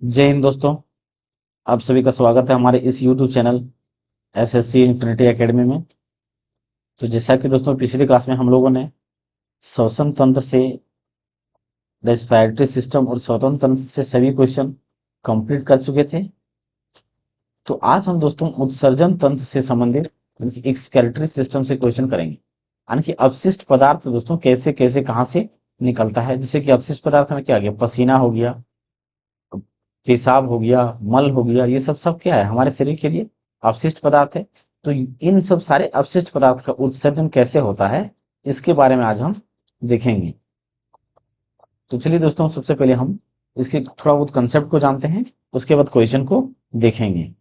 जय हिंद दोस्तों। आप सभी का स्वागत है हमारे इस YouTube channel SSC infinity academy में। तो जैसा कि दोस्तों पिछली क्लास में हम लोगों ने श्वसन तंत्र से रेस्पिरेटरी सिस्टम और श्वसन तंत्र से सभी क्वेश्चन कंप्लीट कर चुके थे। तो आज हम दोस्तों उत्सर्जन तंत्र से संबंधित एक्सक्रीटरी सिस्टम से क्वेश्चन करेंगे, यानी कि अपशिष्ट पदार्थ दोस्तों कैसे कैसे कहाँ से निकलता है। जैसे कि अपशिष्ट पदार्थ में क्या आ गया, पसीना हो गया, पेशाब हो गया, मल हो गया, ये सब सब क्या है, हमारे शरीर के लिए अपशिष्ट पदार्थ है। तो इन सब सारे अपशिष्ट पदार्थ का उत्सर्जन कैसे होता है, इसके बारे में आज हम देखेंगे। तो चलिए दोस्तों, सबसे पहले हम इसके थोड़ा बहुत कंसेप्ट को जानते हैं, उसके बाद क्वेश्चन को देखेंगे।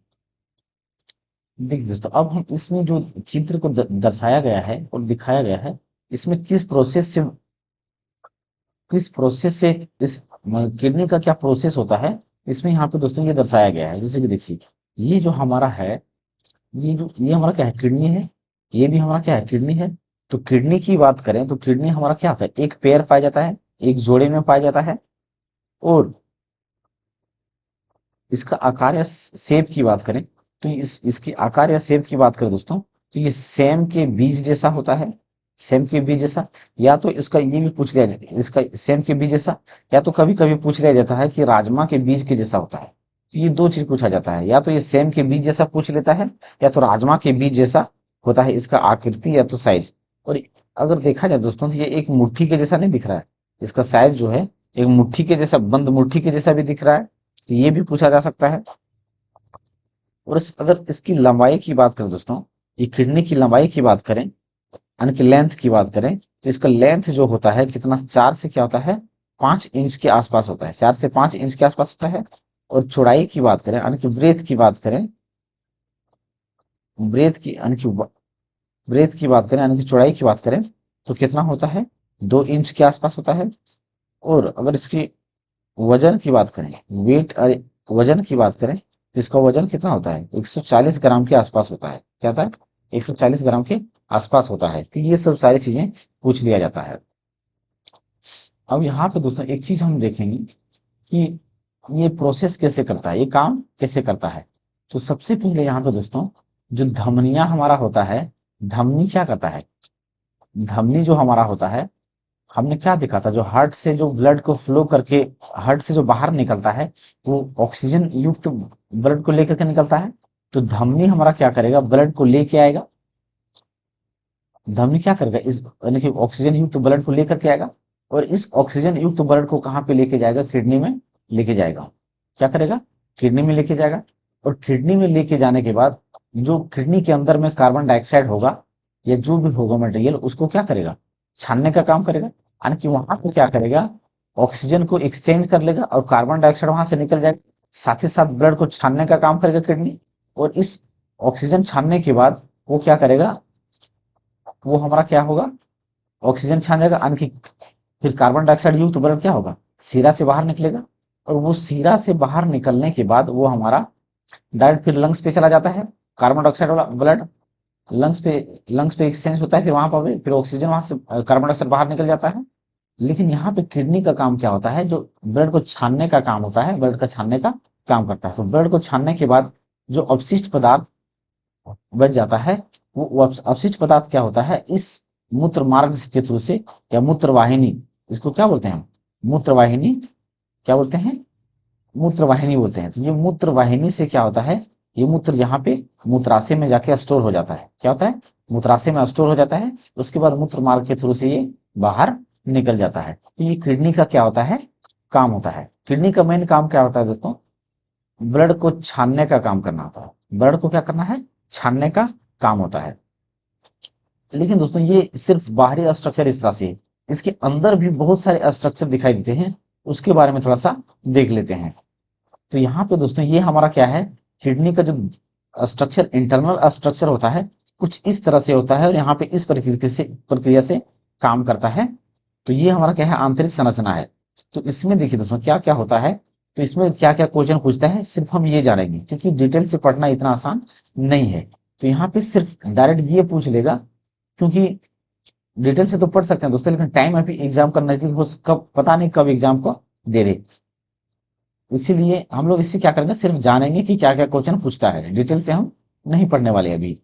देखिए दोस्तों, अब हम इसमें जो चित्र को दर्शाया गया है और दिखाया गया है, इसमें किस प्रोसेस से इस किडनी का क्या प्रोसेस होता है, इसमें यहाँ पे दोस्तों ये दर्शाया गया है। जैसे कि देखिए, ये जो हमारा है, ये हमारा क्या है, किडनी है। ये भी हमारा क्या है, किडनी है। तो किडनी की बात करें तो किडनी हमारा क्या होता है, एक पेयर पाया जाता है, एक जोड़े में पाया जाता है। और इसका आकार या शेप की बात करें तो इसकी आकार या शेप की बात करें दोस्तों, तो ये सेम के बीज जैसा होता है। सेम के बीज जैसा, या तो इसका ये भी पूछ लिया जाता है, इसका सेम के बीज जैसा, या तो कभी कभी पूछ लिया जाता है कि राजमा के बीज के जैसा होता है। तो ये दो चीज पूछा जाता है, या तो ये सेम के बीज जैसा पूछ लेता है, या तो राजमा के बीज जैसा होता है इसका आकृति या तो साइज। और अगर देखा जाए दोस्तों, तो ये एक मुट्ठी के जैसा नहीं दिख रहा है, इसका साइज जो है एक मुट्ठी के जैसा, बंद मुट्ठी के जैसा भी दिख रहा है। तो ये भी पूछा जा सकता है। और अगर इसकी लंबाई की बात करें दोस्तों, ये किडनी की लंबाई की बात करें, यानी कि लेंथ की बात करें, तो इसका लेंथ जो होता है कितना, 4 से क्या होता है, 5 इंच के आसपास होता है। 4 से 5 इंच के आसपास होता है। और चौड़ाई की बात करें, यानी कि ब्रेथ की बात करें, ब्रेथ की यानी कि ब्रेथ की बात करें, यानी कि चौड़ाई की बात करें, तो कितना होता है, 2 इंच के आसपास होता है। और अगर इसकी वजन की बात करें, वेट वजन की बात करें, तो इसका वजन कितना होता है, 140 ग्राम के आसपास होता है। क्या होता है, 140 ग्राम के आसपास होता है। तो ये सब सारी चीजें पूछ लिया जाता है। अब यहाँ पे दोस्तों एक चीज हम देखेंगे कि ये प्रोसेस कैसे करता है, ये काम कैसे करता है। तो सबसे पहले यहाँ पे दोस्तों, जो धमनिया हमारा होता है, धमनी क्या करता है, धमनी जो हमारा होता है, हमने क्या देखा था, जो हार्ट से जो ब्लड को फ्लो करके हार्ट से जो बाहर निकलता है, वो ऑक्सीजन युक्त ब्लड को लेकर के निकलता है। तो धमनी हमारा क्या करेगा, ब्लड को लेके आएगा। धमनी क्या करेगा, इस यानी कि ऑक्सीजन युक्त ब्लड को लेकर के आएगा। और इस ऑक्सीजन युक्त ब्लड को कहाँ पे लेके जाएगा, किडनी में लेके जाएगा। क्या करेगा, किडनी में लेके जाएगा। और किडनी में लेके जाने के बाद जो किडनी के अंदर में कार्बन डाइऑक्साइड होगा या जो भी होगा मटेरियल, उसको क्या करेगा, छानने का काम करेगा। यानी कि वहां पे क्या करेगा, ऑक्सीजन को एक्सचेंज कर लेगा और कार्बन डाइऑक्साइड वहां से निकल जाएगा। साथ ही साथ ब्लड को छानने का काम करेगा किडनी। और इस ऑक्सीजन छानने के बाद वो क्या करेगा, वो हमारा क्या होगा, ऑक्सीजन छान जाएगा, यानी कि फिर कार्बन डाइऑक्साइड युक्त ब्लड क्या होगा, सीरा से बाहर निकलेगा। और वो सीरा से बाहर निकलने के बाद वो हमारा डायरेक्ट फिर लंग्स पे चला जाता है। कार्बन डाइऑक्साइड वाला ब्लड लंग्स पे एक्सचेंज होता है, फिर वहां पर फिर ऑक्सीजन वहां से कार्बन डाइऑक्साइड बाहर निकल जाता है। लेकिन यहाँ पे किडनी का काम क्या होता है, जो ब्लड को छानने का काम होता है, ब्लड का छानने का काम करता है। तो ब्लड को छानने के बाद जो अपशिष्ट पदार्थ बच जाता है, वो अपशिष्ट पदार्थ क्या होता है, इस मूत्र मार्ग के थ्रू से, या मूत्र वाहिनी, इसको क्या बोलते हैं हम, मूत्र वाहिनी, क्या बोलते हैं, मूत्र वाहिनी बोलते हैं। तो ये मूत्र वाहिनी से क्या होता है, ये मूत्र यहाँ पे मूत्राशय में जाके स्टोर हो जाता है। क्या होता है, मूत्राशय में स्टोर हो जाता है। उसके बाद मूत्र मार्ग के थ्रू से ये बाहर निकल जाता है। तो ये किडनी का क्या होता है, काम होता है। किडनी का मेन काम क्या होता है दोस्तों, ब्लड को छानने का काम करना होता है। ब्लड को क्या करना है, छानने का काम होता है। लेकिन दोस्तों ये सिर्फ बाहरी स्ट्रक्चर इस तरह से है, इसके अंदर भी बहुत सारे स्ट्रक्चर दिखाई देते हैं, उसके बारे में थोड़ा सा देख लेते हैं। तो यहाँ पे दोस्तों ये हमारा क्या है, किडनी का जो स्ट्रक्चर, इंटरनल स्ट्रक्चर होता है, कुछ इस तरह से होता है। और यहाँ पे इस प्रक्रिया से काम करता है। तो ये हमारा क्या है, आंतरिक संरचना है। तो इसमें देखिए दोस्तों क्या क्या होता है, तो इसमें क्या क्या क्वेश्चन पूछता है, सिर्फ हम ये जानेंगे, क्योंकि डिटेल से पढ़ना इतना आसान नहीं है। तो यहाँ पे सिर्फ डायरेक्ट ये पूछ लेगा, क्योंकि डिटेल से तो पढ़ सकते हैं दोस्तों, लेकिन टाइम अभी एग्जाम का नजदीक हो, कब पता नहीं कब एग्जाम को दे दे। इसीलिए हम लोग इससे क्या करेंगे, सिर्फ जानेंगे कि क्या क्या क्वेश्चन पूछता है, डिटेल से हम नहीं पढ़ने वाले अभी।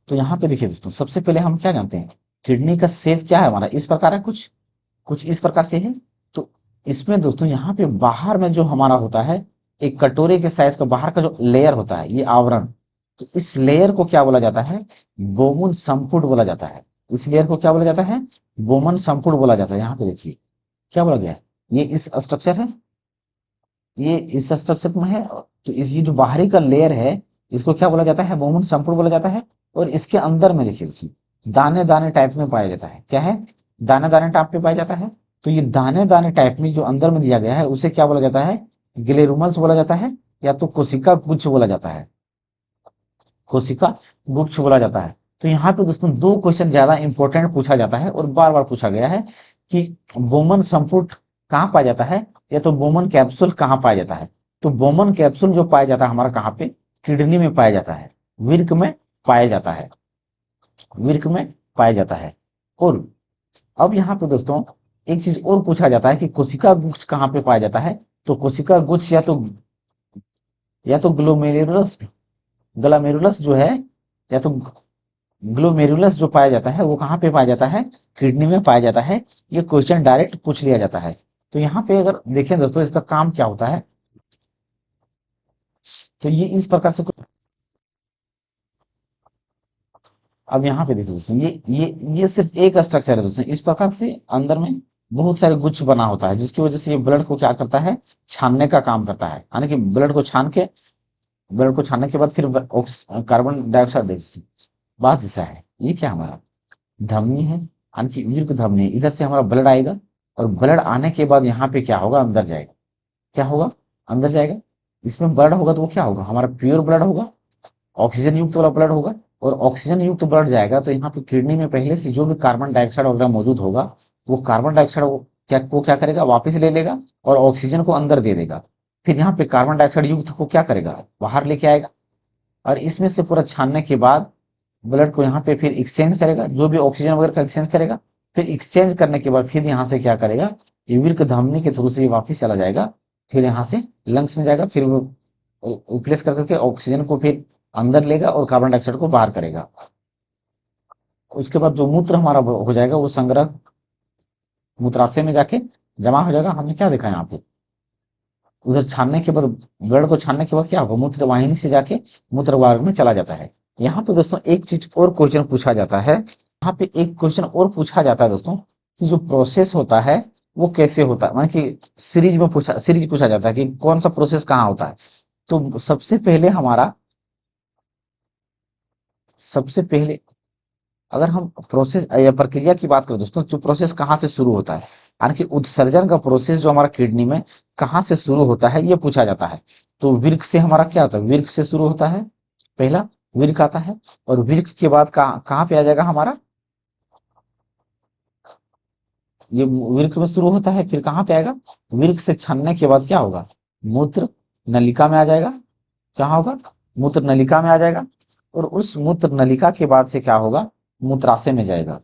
तो यहाँ पे देखिए दोस्तों, सबसे पहले हम क्या जानते हैं, किडनी का शेप क्या है हमारा, इस प्रकार है, कुछ कुछ इस प्रकार से है। तो इसमें दोस्तों यहाँ पे बाहर में जो हमारा होता है, एक कटोरे के साइज का बाहर का जो लेयर होता है, ये आवरण, तो इस लेयर को क्या बोला जाता है, बोमन संपुट बोला जाता है। इस लेयर को क्या बोला जाता है, बोमन संपुट बोला जाता है। यहाँ पे देखिए क्या बोला गया है, ये इस स्ट्रक्चर है, ये इस स्ट्रक्चर में है। तो इस ये जो बाहरी का लेयर है, इसको क्या बोला जाता है, बोमन संपुट बोला जाता है। और इसके अंदर में देखिए दोस्तों, दाने दाने टाइप में पाया जाता है, क्या है, दाने दाने टाइप में पाया जाता है। तो ये दाने दाने टाइप में जो अंदर में दिया गया है, उसे क्या बोला जाता है, ग्लेरुमल्स बोला जाता है, या तो कोशिका गुच्छ बोला जाता है, कोशिका गुच्छ बोला जाता है। तो यहाँ पे दोस्तों दो क्वेश्चन ज्यादा इंपॉर्टेंट पूछा जाता है और बार बार पूछा गया है कि बोमन संपुट कहाँ पाया जाता है, या तो बोमन कैप्सूल कहाँ पाया जाता है। तो बोमन कैप्सूल जो पाया जाता है हमारा कहाँ पे, किडनी में पाया जाता है, विर्क में पाया जाता है, विर्क में पाया जाता है। और अब यहाँ पे दोस्तों एक चीज और पूछा जाता है कि कोशिका गुच्छ कहाँ पे पाया जाता है। तो कोशिका गुच्छ या तो ग्लोमेरुलस, ग्लोमेरुलस जो है, या तो ग्लोमेरुलस जो पाया जाता है वो कहाँ पे पाया जाता है, किडनी में पाया जाता है। ये क्वेश्चन डायरेक्ट पूछ लिया जाता है। तो यहाँ पे अगर देखें दोस्तों, इसका काम क्या होता है, तो ये इस प्रकार से अब यहाँ पे देखिए दोस्तों, ये सिर्फ एक स्ट्रक्चर है दोस्तों। इस प्रकार से अंदर में बहुत सारे गुच्छ बना होता है, जिसकी वजह से ये ब्लड को क्या करता है, छानने का काम करता है। यानी कि ब्लड को छानने के बाद फिर कार्बन डाइऑक्साइड देखिए, बात ऐसा है, ये क्या हमारा धमनी है, यानी कि विर्क धमनी है। इधर से हमारा ब्लड आएगा, और ब्लड आने के बाद यहाँ पे क्या होगा, अंदर जाएगा, क्या होगा, अंदर जाएगा। इसमें ब्लड होगा तो वो क्या होगा, हमारा प्योर ब्लड होगा, ऑक्सीजन युक्त वाला ब्लड होगा। और ऑक्सीजन युक्त ब्लड जाएगा तो यहाँ पे किडनी में पहले से जो भी कार्बन डाइऑक्साइड वगैरह मौजूद होगा, वो कार्बन डाइऑक्साइड क्या करेगा, वापस ले लेगा और ऑक्सीजन को अंदर दे देगा। फिर यहाँ पे कार्बन डाइऑक्साइड युक्त को क्या करेगा, बाहर लेके आएगा। और इसमें से पूरा छानने के बाद ब्लड को यहाँ पे फिर एक्सचेंज करेगा, जो भी ऑक्सीजन वगैरह का एक्सचेंज करेगा। फिर एक्सचेंज करने के बाद फिर यहाँ से क्या करेगा, ये विर्क धमनी के थ्रू से ये वापस चला जाएगा, फिर यहाँ से लंग्स में जाएगा, फिर वो रिप्लेस कर करके ऑक्सीजन को फिर अंदर लेगा और कार्बन डाइऑक्साइड को बाहर करेगा। उसके बाद जो मूत्र हमारा हो जाएगा, वो संग्रह मूत्राशय में जाके जमा हो जाएगा। हमने क्या देखा यहाँ पे, उधर छानने के बाद, ब्लड को छानने के बाद क्या होगा, मूत्र वाहिनी से जाके मूत्र मार्ग में चला जाता है। यहाँ पे दोस्तों एक चीज और क्वेश्चन पूछा जाता है, यहाँ पे एक क्वेश्चन और पूछा जाता है दोस्तों, कि जो प्रोसेस होता है वो कैसे होता है, माने कि सीरीज पूछा जाता है कि कौन सा प्रोसेस कहाँ होता है। तो सबसे पहले अगर हम प्रोसेस या प्रक्रिया की बात करें दोस्तों, जो प्रोसेस कहाँ से शुरू होता है, यानी कि उत्सर्जन का प्रोसेस जो हमारा किडनी में कहाँ से शुरू होता है, ये पूछा जाता है। तो विर्क से हमारा क्या होता है, विर्क से शुरू होता है, पहला विर्क आता है। और विर्क के बाद कहाँ कहाँ पे आ जाएगा हमारा, ये विर्क में शुरू होता है, फिर कहाँ पे आएगा, विर्क से छनने के बाद क्या होगा, मूत्र नलिका में आ जाएगा, क्या होगा, मूत्र नलिका में आ जाएगा। और उस मूत्र नलिका के बाद से क्या होगा, मूत्राशय में जाएगा,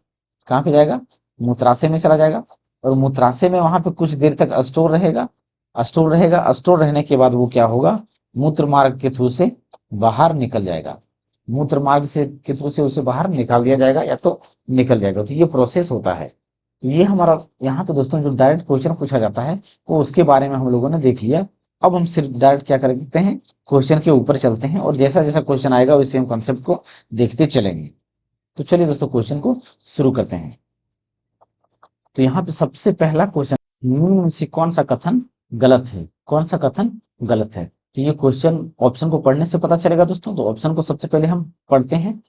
कहाँ पे जाएगा, मूत्राशय में चला जाएगा। और मूत्राशय में वहां पे कुछ देर तक स्टोर रहने के बाद वो क्या होगा, मूत्र मार्ग के थ्रू से बाहर निकल जाएगा, मूत्र मार्ग से के थ्रू से उसे बाहर निकाल दिया जाएगा, या तो निकल जाएगा। तो ये प्रोसेस होता है। तो ये हमारा यहाँ पे दोस्तों जो डायरेक्ट क्वेश्चन पूछा जाता है, वो उसके बारे में हम लोगों ने देख लिया। अब हम सिर्फ डायरेक्ट क्या करते हैं, क्वेश्चन के ऊपर चलते हैं, और जैसा जैसा क्वेश्चन आएगा वैसे हम कॉन्सेप्ट को देखते चलेंगे। तो चलिए दोस्तों क्वेश्चन को शुरू करते हैं। तो यहाँ पे सबसे पहला क्वेश्चन, निम्न में से कौन सा कथन गलत है, कौन सा कथन गलत है। तो ये क्वेश्चन ऑप्शन को पढ़ने से पता चलेगा दोस्तों। तो ऑप्शन को सबसे पहले हम पढ़ते हैं।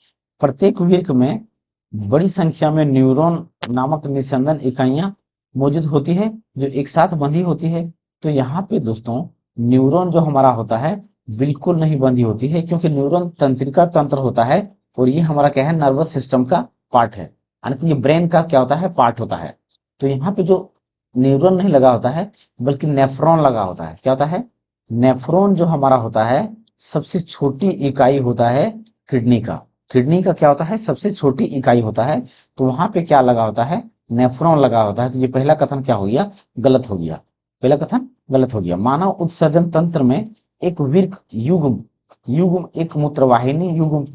प्रत्येक विर्क में बड़ी संख्या में न्यूरॉन नामक निस्यंदन इकाइयां मौजूद होती है, जो एक साथ बंधी होती है। तो यहाँ पे दोस्तों न्यूरॉन जो हमारा होता है, बिल्कुल नहीं बंधी होती है, क्योंकि न्यूरॉन तंत्रिका तंत्र होता है, और ये हमारा क्या है, नर्वस सिस्टम का पार्ट है, यानी कि ये ब्रेन का क्या होता है, पार्ट होता है। तो यहाँ पे जो न्यूरॉन नहीं लगा होता है, बल्कि नेफ्रॉन लगा होता है। क्या होता है, नेफ्रॉन जो हमारा होता है, सबसे छोटी इकाई होता है किडनी का। किडनी का क्या होता है, सबसे छोटी इकाई होता है। तो वहां पे क्या लगा होता है, नेफ्रॉन लगा होता है। तो ये पहला कथन क्या हो गया, गलत हो गया, पहला कथन गलत हो गया। मानव उत्सर्जन तंत्र में एक विर्क युग्म, युग्म एक मूत्रवाहिनी युग्म,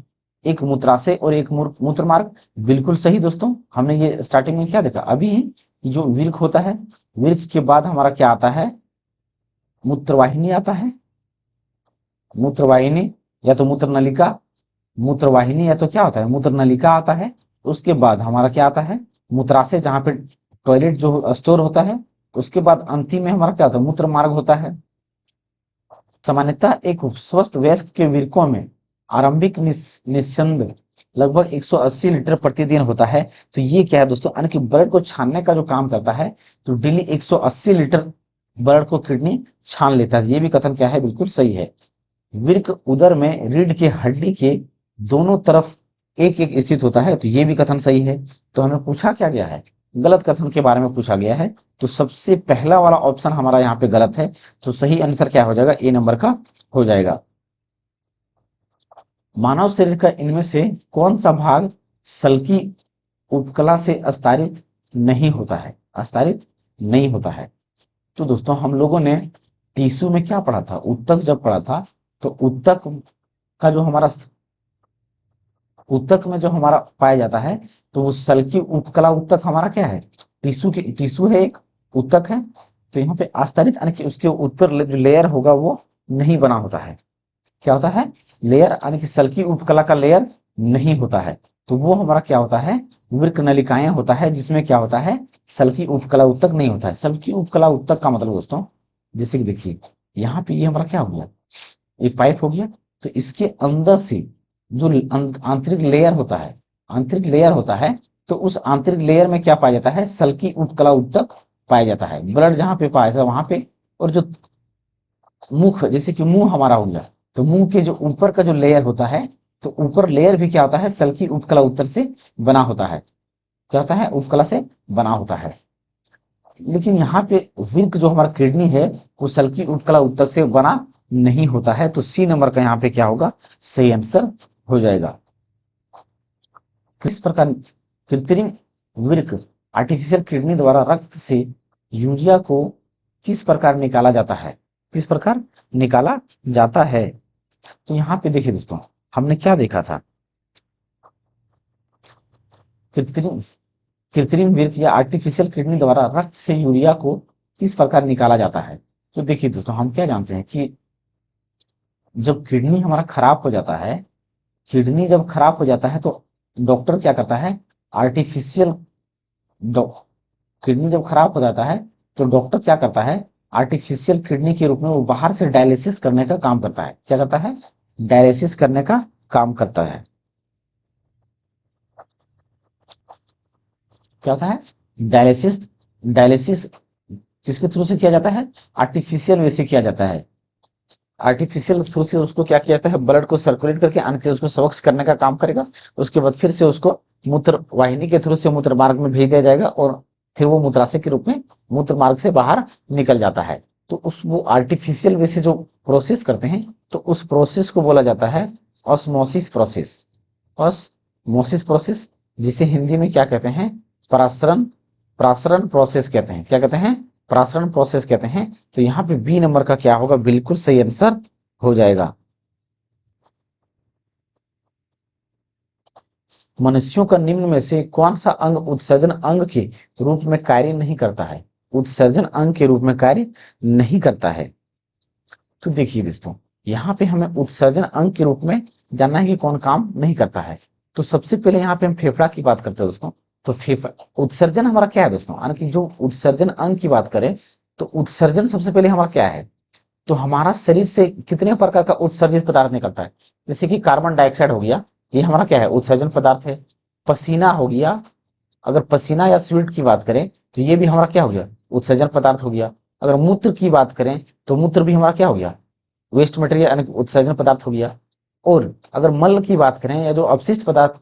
एक मूत्राशय और एक मूत्र मार्ग। बिल्कुल सही दोस्तों, हमने ये स्टार्टिंग में क्या देखा अभी कि जो विर्क होता है, विर्क के बाद हमारा क्या आता है, मूत्रवाहिनी आता है, मूत्रवाहिनी या तो मूत्र नलिका, मूत्रवाहिनी या तो क्या होता है मूत्र नलिका आता है। उसके बाद हमारा क्या आता है, मूत्राशय जहां पे टॉयलेट जो स्टोर होता है। उसके बाद अंतिम में हमारा क्या होता है, मूत्र मार्ग होता है। सामान्यतः एक स्वस्थ वयस्क के वृक्कों में आरंभिक निस्यंद लगभग 180 लीटर प्रतिदिन होता है। तो ये क्या है दोस्तों, यानी कि ब्लड को छानने का जो काम करता है, तो डेली 180 लीटर ब्लड को किडनी छान लेता है। ये भी कथन क्या है, बिल्कुल सही है। वृक्क उदर में रीढ़ के हड्डी के दोनों तरफ एक एक स्थित होता है। तो ये भी कथन सही है। तो हमें पूछा क्या गया है, गलत कथन के बारे में पूछा गया है। तो सबसे पहला वाला ऑप्शन हमारा यहाँ पे गलत है। तो सही आंसर क्या हो जाएगा, ए नंबर का हो जाएगा। मानव शरीर का इनमें से कौन सा भाग सल्की उपकला से अस्तारित नहीं होता है, अस्तारित नहीं होता है। तो दोस्तों हम लोगों ने टिश्यू में क्या पढ़ा था, उत्तक जब पढ़ा था, तो उत्तक का जो हमारा उत्तक में जो हमारा पाया जाता है, तो वो सल्की उपकला उत्तक हमारा क्या है, टिश्यू के टिश्यू है एक, उत्तक है। तो यहाँ पे आस्तरित यानी कि उसके ऊपर जो लेयर होगा वो नहीं बना होता है। क्या होता है, लेयर यानी कि सल्की उपकला का लेयर नहीं होता है। तो वो हमारा क्या होता है, वृक्क नलिकाएं होता है, जिसमें क्या होता है, सल्की उपकला उत्तक नहीं होता है। सल्की उपकला उत्तक का मतलब दोस्तों, जैसे कि देखिए यहाँ पे ये हमारा क्या हो गया, ये पाइप हो गया। तो इसके अंदर से जो आंतरिक लेयर होता है, आंतरिक लेयर होता है, तो उस आंतरिक लेयर में क्या पाया जाता है, सल्की उपकला उत्तक पाया जाता है। ब्लड जहां पे पाया जाता है वहां पे। और जो मुख, जैसे कि मुंह हमारा हो गया, तो मुंह के जो ऊपर का जो लेयर होता है, तो ऊपर लेयर भी क्या होता है, सल्की उपकला उत्तर से बना होता है। क्या होता है, उपकला से बना होता है। लेकिन यहाँ पे विर्क जो हमारा किडनी है, वो सल्की उपकला उत्तक से बना नहीं होता है। तो सी नंबर का यहाँ पे क्या होगा, सही आंसर हो जाएगा। किस प्रकार कृत्रिम वृक्क आर्टिफिशियल किडनी द्वारा रक्त से यूरिया को किस प्रकार निकाला जाता है, किस प्रकार निकाला जाता है। तो यहाँ पे देखिए दोस्तों, हमने क्या देखा था, कृत्रिम कृत्रिम वृक्क या आर्टिफिशियल किडनी द्वारा रक्त से यूरिया को किस प्रकार निकाला जाता है। तो देखिए दोस्तों, हम क्या जानते हैं कि जब किडनी हमारा खराब हो जाता है, किडनी जब खराब हो जाता है, तो डॉक्टर क्या करता है, आर्टिफिशियल किडनी जब खराब हो जाता है, तो डॉक्टर क्या करता है, आर्टिफिशियल किडनी के रूप में वो बाहर से डायलिसिस करने का काम करता है। क्या करता है, डायलिसिस करने का काम करता है। क्या होता है, डायलिसिस। डायलिसिस किसके थ्रू से किया जाता है, आर्टिफिशियल वे से किया जाता है। आर्टिफिशियल थ्रू से उसको क्या किया जाता है, ब्लड को सर्कुलेट करके अंत से उसको स्वच्छ करने का काम करेगा। उसके बाद फिर से उसको मूत्र वाहिनी के थ्रू से मूत्र मार्ग में भेज दिया जाएगा, और फिर वो मूत्राशय के रूप में मूत्र मार्ग से बाहर निकल जाता है। तो उस वो आर्टिफिशियल वे से जो प्रोसेस करते हैं, तो उस प्रोसेस को बोला जाता है ऑस्मोसिस प्रोसेस। ऑस्मोसिस प्रोसेस, जिसे हिंदी में क्या कहते हैं, परासरण प्रासरण प्रोसेस कहते हैं। क्या कहते हैं, प्रासरण प्रोसेस कहते हैं। तो यहाँ पे बी नंबर का क्या होगा, बिल्कुल सही आंसर हो जाएगा। मनुष्यों का निम्न में से कौन सा अंग उत्सर्जन अंग के रूप में कार्य नहीं करता है, उत्सर्जन अंग के रूप में कार्य नहीं करता है। तो देखिए दोस्तों, यहाँ पे हमें उत्सर्जन अंग के रूप में जानना है कि कौन काम नहीं करता है। तो सबसे पहले यहाँ पे हम फेफड़ा की बात करते हैं दोस्तों। तो फेफड़ा उत्सर्जन हमारा क्या है दोस्तों, यानी कि जो उत्सर्जन अंग की बात करें, तो उत्सर्जन सबसे पहले हमारा क्या है, तो हमारा शरीर से कितने प्रकार का उत्सर्जित पदार्थ निकलता है। जैसे कि कार्बन डाइऑक्साइड हो गया, ये हमारा क्या है, उत्सर्जन पदार्थ है। पसीना हो गया, अगर पसीना या स्वेट की बात करें, तो ये भी हमारा क्या हो गया, उत्सर्जन पदार्थ हो गया। अगर मूत्र की बात करें, तो मूत्र भी हमारा क्या हो गया, वेस्ट मटेरियल यानी उत्सर्जन पदार्थ हो गया। और अगर मल की बात करें, या जो अपशिष्ट पदार्थ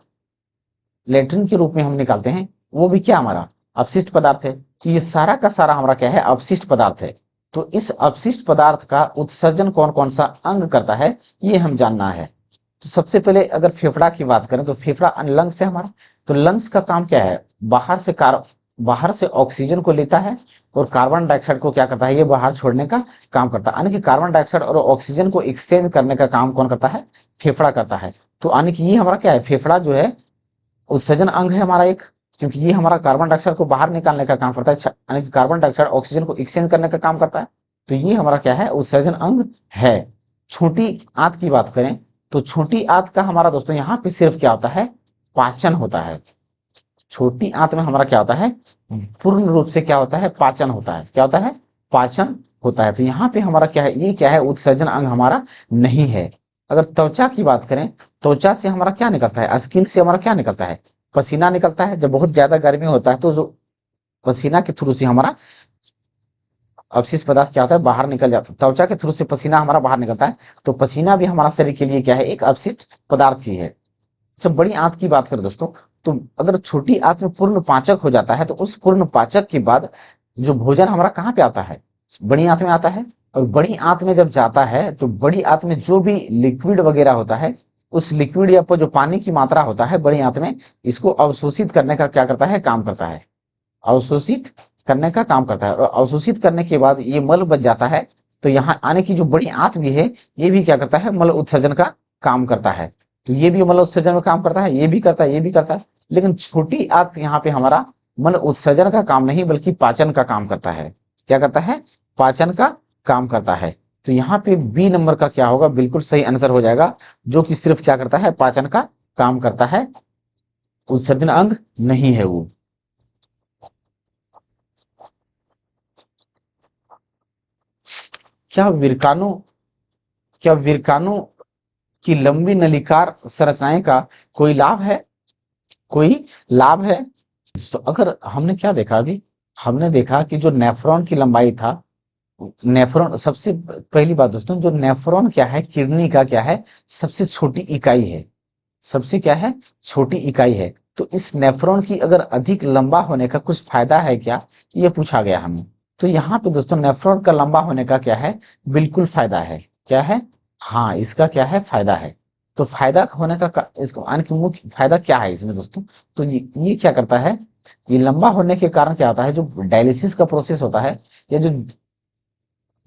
लेट्रिन के रूप में हम निकालते हैं, वो भी क्या हमारा अपशिष्ट पदार्थ है। तो ये सारा का सारा हमारा क्या है, अपशिष्ट पदार्थ है। तो इस अपशिष्ट पदार्थ का उत्सर्जन कौन कौन सा अंग करता है, ये हम जानना है। तो सबसे पहले अगर फेफड़ा की बात करें, तो फेफड़ा लंग्स है हमारा। तो लंग्स का काम क्या है, बाहर से बाहर से ऑक्सीजन को लेता है और कार्बन डाइऑक्साइड को क्या करता है, ये बाहर छोड़ने का काम करता है। यानी कि कार्बन डाइऑक्साइड और ऑक्सीजन को एक्सचेंज करने का काम कौन करता है, फेफड़ा करता है। तो यानी कि ये हमारा क्या है, फेफड़ा जो है उत्सर्जन अंग है हमारा एक, क्योंकि ये हमारा कार्बन डाइऑक्साइड को बाहर निकालने का काम करता है, यानी कि कार्बन डाइऑक्साइड ऑक्सीजन को एक्सचेंज करने का काम करता है। तो ये हमारा क्या है, उत्सर्जन अंग है। छोटी आंत की बात करें तो छोटी आंत का हमारा दोस्तों यहाँ पे सिर्फ क्या होता है, पाचन होता है। छोटी आंत में हमारा क्या होता है, पूर्ण रूप से क्या होता है, पाचन होता है। क्या होता है, पाचन होता है। तो यहाँ पे हमारा क्या है, ये क्या है, उत्सर्जन अंग हमारा नहीं है। अगर त्वचा की बात करें, त्वचा से हमारा क्या निकलता है, स्किन से हमारा क्या निकलता है, पसीना निकलता है। जब बहुत ज्यादा गर्मी होता है तो जो पसीना के थ्रू से हमारा अवशिष्ट पदार्थ क्या होता है, बाहर निकल जाता है। त्वचा के थ्रू से पसीना हमारा बाहर निकलता है, तो पसीना भी हमारा शरीर के लिए क्या है, एक अवशिष्ट पदार्थ ही है। अच्छा, बड़ी आंत की बात करें दोस्तों, तो अगर छोटी आंत में पूर्ण पाचक हो जाता है तो उस पूर्ण पाचक के बाद जो भोजन हमारा कहाँ पे आता है, बड़ी आंत में आता है। और बड़ी आंत में जब जाता है तो बड़ी आंत में जो भी लिक्विड वगैरह होता है, उस लिक्विड या जो पानी की मात्रा होता है बड़ी आंत में, इसको अवशोषित करने का क्या करता है, काम करता है। अवशोषित करने का काम करता है। और अवशोषित करने के बाद ये मल बच जाता है। तो यहाँ आने की जो बड़ी आंत भी है, ये भी क्या करता है, मल उत्सर्जन का काम करता है। तो ये भी मल उत्सर्जन में काम करता है, ये भी करता है, ये भी करता है। लेकिन छोटी आंत यहाँ पे हमारा मल उत्सर्जन का काम नहीं बल्कि पाचन का काम करता है। क्या करता है, पाचन का काम करता है। तो यहाँ पे बी नंबर का क्या होगा, बिल्कुल सही आंसर हो जाएगा, जो कि सिर्फ क्या करता है, पाचन का काम करता है, उत्सर्जन अंग नहीं है वो। क्या विरकानु क्या विरकानु की लंबी नलिकार संरचनाएं का कोई लाभ है, कोई लाभ है। तो अगर हमने क्या देखा अभी, हमने देखा कि जो नेफ्रॉन की लंबाई था, नेफ्रॉन सबसे पहली बात दोस्तों, जो नेफ्रॉन क्या है, किडनी का क्या है, सबसे छोटी इकाई है। सबसे क्या है, छोटी इकाई है। तो इस नेफ्रॉन की अगर अधिक लंबा होने का कुछ फायदा है क्या, ये पूछा गया हमें। तो यहाँ पे दोस्तों नेफ्रॉन का लंबा होने का क्या है, बिल्कुल फायदा है। क्या है, हाँ इसका क्या है, फायदा है। तो फायदा होने इसको आने की मुख्य फायदा क्या है इसमें दोस्तों, तो ये क्या करता है, ये लंबा होने के कारण क्या होता है, जो डायलिसिस का प्रोसेस होता है, या जो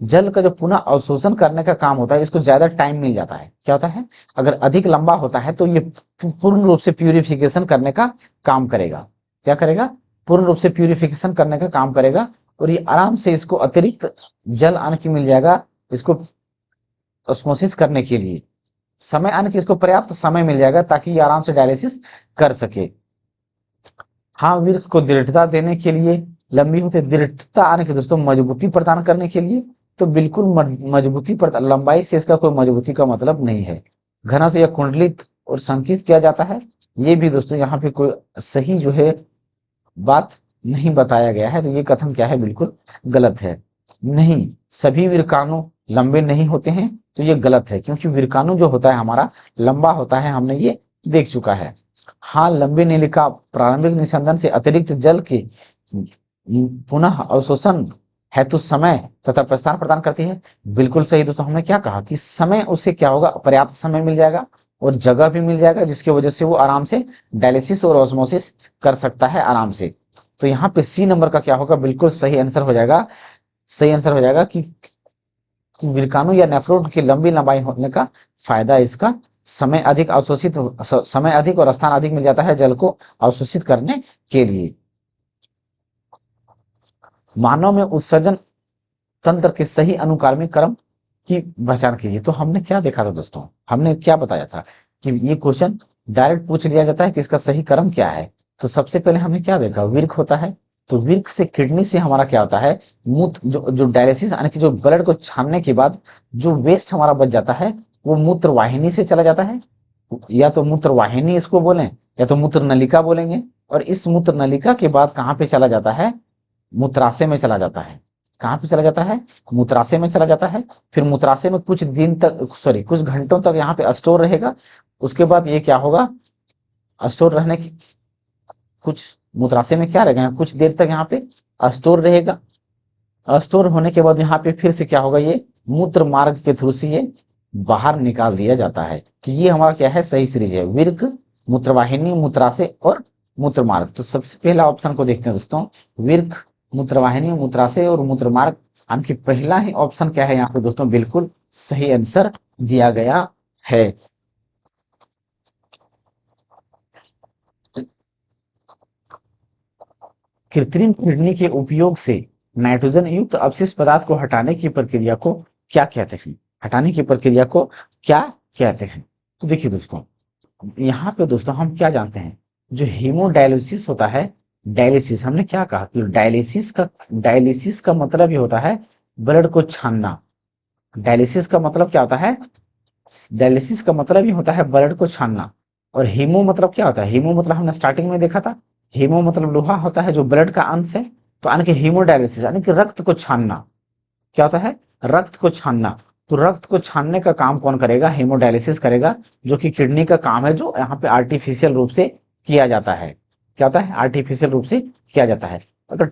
जल का जो पुनः अवशोषण करने का काम होता है, इसको ज्यादा टाइम मिल जाता है। क्या होता है, अगर अधिक लंबा होता है तो ये पूर्ण रूप से प्यूरिफिकेशन करने का काम करेगा। क्या करेगा, पूर्ण रूप से प्यूरिफिकेशन करने का काम करेगा। और ये आराम से इसको अतिरिक्त जल आने की मिल जाएगा, इसको ऑस्मोसिस करने के लिए समय आने की, इसको पर्याप्त समय मिल जाएगा ताकि ये आराम से डायलिसिस कर सके। हाँ, वृक्क को दृढ़ता देने के लिए, लंबी होती दृढ़ता आने की दोस्तों, मजबूती प्रदान करने के लिए। तो बिल्कुल मजबूती प्रदान, लंबाई से इसका कोई मजबूती का मतलब नहीं है। घनत्व या कुंडलित और संकित किया जाता है, ये भी दोस्तों यहाँ पे कोई सही जो है बात नहीं बताया गया है। तो ये कथन क्या है, बिल्कुल गलत है। नहीं, सभी विरकाणु लंबे नहीं होते हैं, तो ये गलत है, क्योंकि विरकाणु जो होता है हमारा लंबा होता है, हमने ये देख चुका है। हाँ, लंबी नलिका प्रारंभिक निस्संदन से अतिरिक्त जल के पुनः अवशोषण हेतु समय तथा प्रस्थान प्रदान करती है। बिल्कुल सही दोस्तों, हमने क्या कहा कि समय उससे क्या होगा, पर्याप्त समय मिल जाएगा और जगह भी मिल जाएगा, जिसकी वजह से वो आराम से डायलिसिस और ऑस्मोसिस कर सकता है आराम से। तो यहाँ पे सी नंबर का क्या होगा, बिल्कुल सही आंसर हो जाएगा। सही आंसर हो जाएगा कि विरकाणु या नेफ्रोन की लंबी लंबाई होने का फायदा इसका समय अधिक अवशोषित, समय अधिक और स्थान अधिक मिल जाता है जल को अवशोषित करने के लिए। मानव में उत्सर्जन तंत्र के सही अनुकारमिक क्रम की पहचान कीजिए। तो हमने क्या देखा था दोस्तों, हमने क्या बताया था कि ये क्वेश्चन डायरेक्ट पूछ लिया जाता है कि इसका सही क्रम क्या है। तो सबसे पहले हमने क्या देखा, विर्क होता है। तो विर्क से किडनी से हमारा क्या होता है, मूत्र, जो डायलिसिस यानी कि जो ब्लड को छानने के बाद जो वेस्ट हमारा बच जाता है, वो मूत्र वाहिनी से चला जाता है। या तो मूत्र वाहिनी इसको बोलें, या तो मूत्र नलिका बोलेंगे। और इस मूत्र नलिका के बाद कहाँ पे चला जाता है, मूत्राशय में चला जाता है। कहाँ पे चला जाता है, मूत्राशय में चला जाता है। फिर मूत्राशय में कुछ दिन तक, सॉरी कुछ घंटों तक यहाँ पे स्टोर रहेगा। उसके बाद ये क्या होगा, स्टोर रहने की, कुछ मूत्राशय में क्या रहेगा, कुछ देर तक यहाँ पे स्टोर रहेगा। स्टोर होने के बाद यहाँ पे फिर से क्या होगा, ये मूत्र मार्ग के थ्रू से ये बाहर निकाल दिया जाता है। तो ये हमारा क्या है, सही सीरीज है, विर्क, मूत्रवाहिनी, मूत्राशय और मूत्र मार्ग। तो सबसे पहला ऑप्शन को देखते हैं दोस्तों, विर्क, मूत्रवाहिनी, मूत्राशय और मूत्र मार्ग। यानी पहला ही ऑप्शन क्या है यहाँ पे दोस्तों, बिल्कुल सही आंसर दिया गया है। कृत्रिम किडनी के उपयोग से नाइट्रोजन युक्त अवशिष्ट पदार्थ को हटाने की प्रक्रिया को क्या कहते हैं? हटाने की प्रक्रिया को क्या कहते हैं? तो देखिए दोस्तों, यहाँ पे दोस्तों हम क्या जानते हैं, जो हीमोडायलिसिस होता है, डायलिसिस हमने क्या कहा कि डायलिसिस का मतलब ये होता है ब्लड को छानना। डायलिसिस का मतलब क्या होता है? डायलिसिस का मतलब ये होता है ब्लड को छानना। और हीमो मतलब क्या होता है? हीमो मतलब हमने स्टार्टिंग में देखा था, हीमो मतलब लोहा होता है जो ब्लड का अंश है। तो यानी कि हीमोडायलिसिस यानी कि रक्त को छानना। क्या होता है? रक्त को छानना। तो रक्त को छानने का काम कौन करेगा? हीमोडायलिसिस करेगा, जो कि किडनी का काम है, जो यहाँ पे आर्टिफिशियल रूप से किया जाता है। क्या होता है? आर्टिफिशियल रूप से किया जाता है। अगर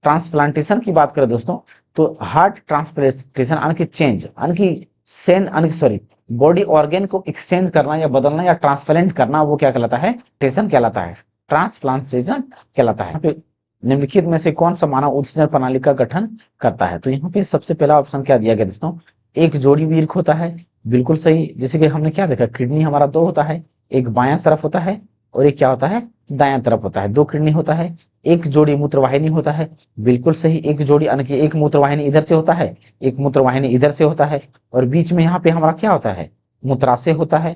ट्रांसप्लांटेशन की बात करें दोस्तों, तो हार्ट ट्रांसप्लांटेशन यानी कि चेंज यानी कि सेन यानी सॉरी बॉडी ऑर्गेन को एक्सचेंज करना या बदलना या ट्रांसप्लांट करना, वो क्या कहलाता है? टेशन कहलाता है, ट्रांसप्लांटेशन कहलाता है। यहाँ पे निम्नलिखित में से कौन सा मानव उत्सर्जन प्रणाली का गठन करता है? तो यहाँ पे सबसे पहला ऑप्शन क्या दिया गया दोस्तों, एक जोड़ी वीर्क होता है। बिल्कुल सही। जैसे कि हमने क्या देखा, किडनी हमारा दो होता है, एक बायां तरफ होता है और एक क्या होता है? दायां तरफ होता है। दो किडनी होता है, एक जोड़ी मूत्रवाहिनी होता है। बिल्कुल सही। एक जोड़ी यानी कि एक मूत्रवाहिनी इधर से होता है, एक मूत्रवाहिनी इधर से होता है, और बीच में यहाँ पे हमारा क्या होता है? मूत्राशय होता है।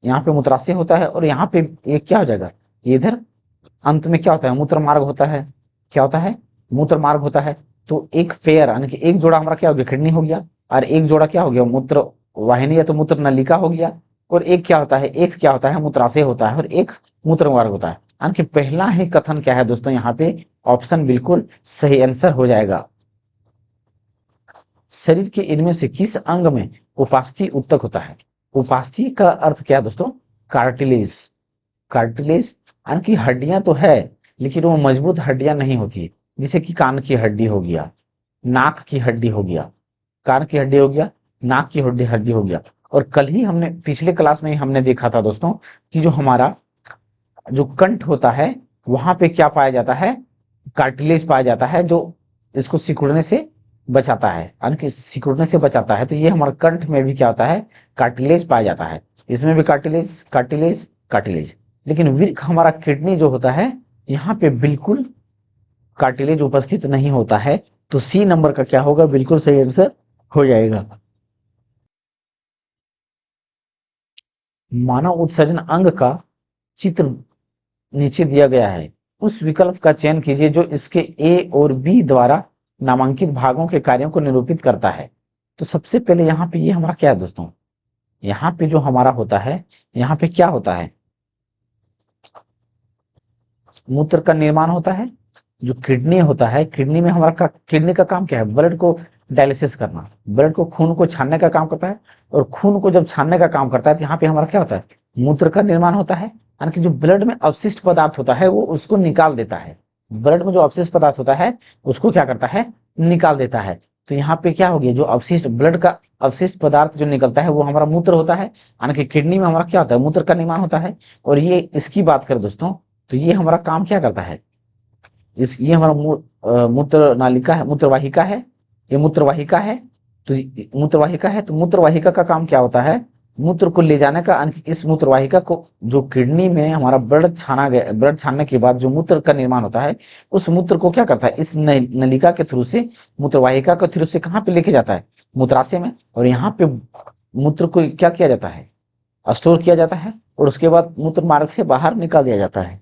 यहाँ पे मूत्राशय होता है और यहाँ पे एक क्या हो जाएगा? इधर अंत में क्या होता है? मूत्र मार्ग होता है। क्या होता है? मूत्र मार्ग होता है। तो एक पेयर यानी कि एक जोड़ा हमारा क्या हो गया? किडनी हो गया, और एक जोड़ा क्या हो गया? मूत्र वाहिनी या तो मूत्र नलिका हो गया। और एक क्या होता है? एक क्या होता है? मूत्राशय होता है, और एक मूत्र मार्ग होता है। यानी कि पहला ही कथन क्या है दोस्तों, यहाँ पे ऑप्शन बिल्कुल सही आंसर हो जाएगा। शरीर के इनमें से किस अंग में उपास्थि उत्तक होता है? उपास्थि का अर्थ क्या है दोस्तों? कार्टिलेज। कार्टिलेज यानी कि हड्डियां तो है, लेकिन वो मजबूत हड्डियां नहीं होती। जैसे कि कान की हड्डी हो गया, नाक की हड्डी हो गया, कान की हड्डी हो गया, नाक की हड्डी हड्डी हो गया। और कल ही हमने पिछले क्लास में ही हमने देखा था दोस्तों, कि जो हमारा जो कंठ होता है, वहां पे क्या पाया जाता है? कार्टिलेज पाया जाता है, जो इसको सिकुड़ने से बचाता है, यानी कि सिकुड़ने से बचाता है। तो ये हमारे कंठ में भी क्या होता है? कार्टिलेज पाया जाता है। इसमें भी कार्टिलेज कार्टिलेज कार्टिलेज। लेकिन विर्क हमारा किडनी जो होता है, यहाँ पे बिल्कुल कार्टिलेज उपस्थित नहीं होता है। तो सी नंबर का क्या होगा? बिल्कुल सही आंसर हो जाएगा। मानव उत्सर्जन अंग का चित्र नीचे दिया गया है, उस विकल्प का चयन कीजिए जो इसके ए और बी द्वारा नामांकित भागों के कार्यों को निरूपित करता है। तो सबसे पहले यहाँ पे ये हमारा क्या है दोस्तों, यहाँ पे जो हमारा होता है, यहाँ पे क्या होता है? मूत्र का निर्माण होता है। जो किडनी होता है, किडनी में हमारा किडनी का काम क्या है? ब्लड को डायलिसिस करना, ब्लड को, खून को छानने का काम करता है। और खून को जब छानने का काम करता है, तो यहाँ पे हमारा क्या होता है? मूत्र का निर्माण होता है। यानी कि जो ब्लड में अवशिष्ट पदार्थ होता है, वो उसको निकाल देता है। ब्लड में जो अवशिष्ट पदार्थ होता है, उसको क्या करता है? निकाल देता है। तो यहाँ पे क्या हो गया? जो अवशिष्ट ब्लड का अवशिष्ट पदार्थ जो निकलता है, वो हमारा मूत्र होता है। यानी कि किडनी में हमारा क्या होता है? मूत्र का निर्माण होता है। और ये इसकी बात करें दोस्तों, तो ये हमारा काम क्या करता है? ये हमारा मूत्र नालिका है, मूत्रवाहिका है। ये मूत्रवाहिका है। तो मूत्रवाहिका है, तो मूत्रवाहिका का काम क्या होता है? मूत्र को ले जाने का। इस मूत्रवाहिका को, जो किडनी में हमारा ब्लड छाना गया, ब्लड छानने के बाद जो मूत्र का निर्माण होता है, उस मूत्र को क्या करता है? इस नलिका के थ्रू से, मूत्रवाहिका के थ्रू से कहाँ पे लेके जाता है? मूत्राशय में। और यहाँ पे मूत्र को क्या किया जाता है? स्टोर किया जाता है, और उसके बाद मूत्र मार्ग से बाहर निकाल दिया जाता है।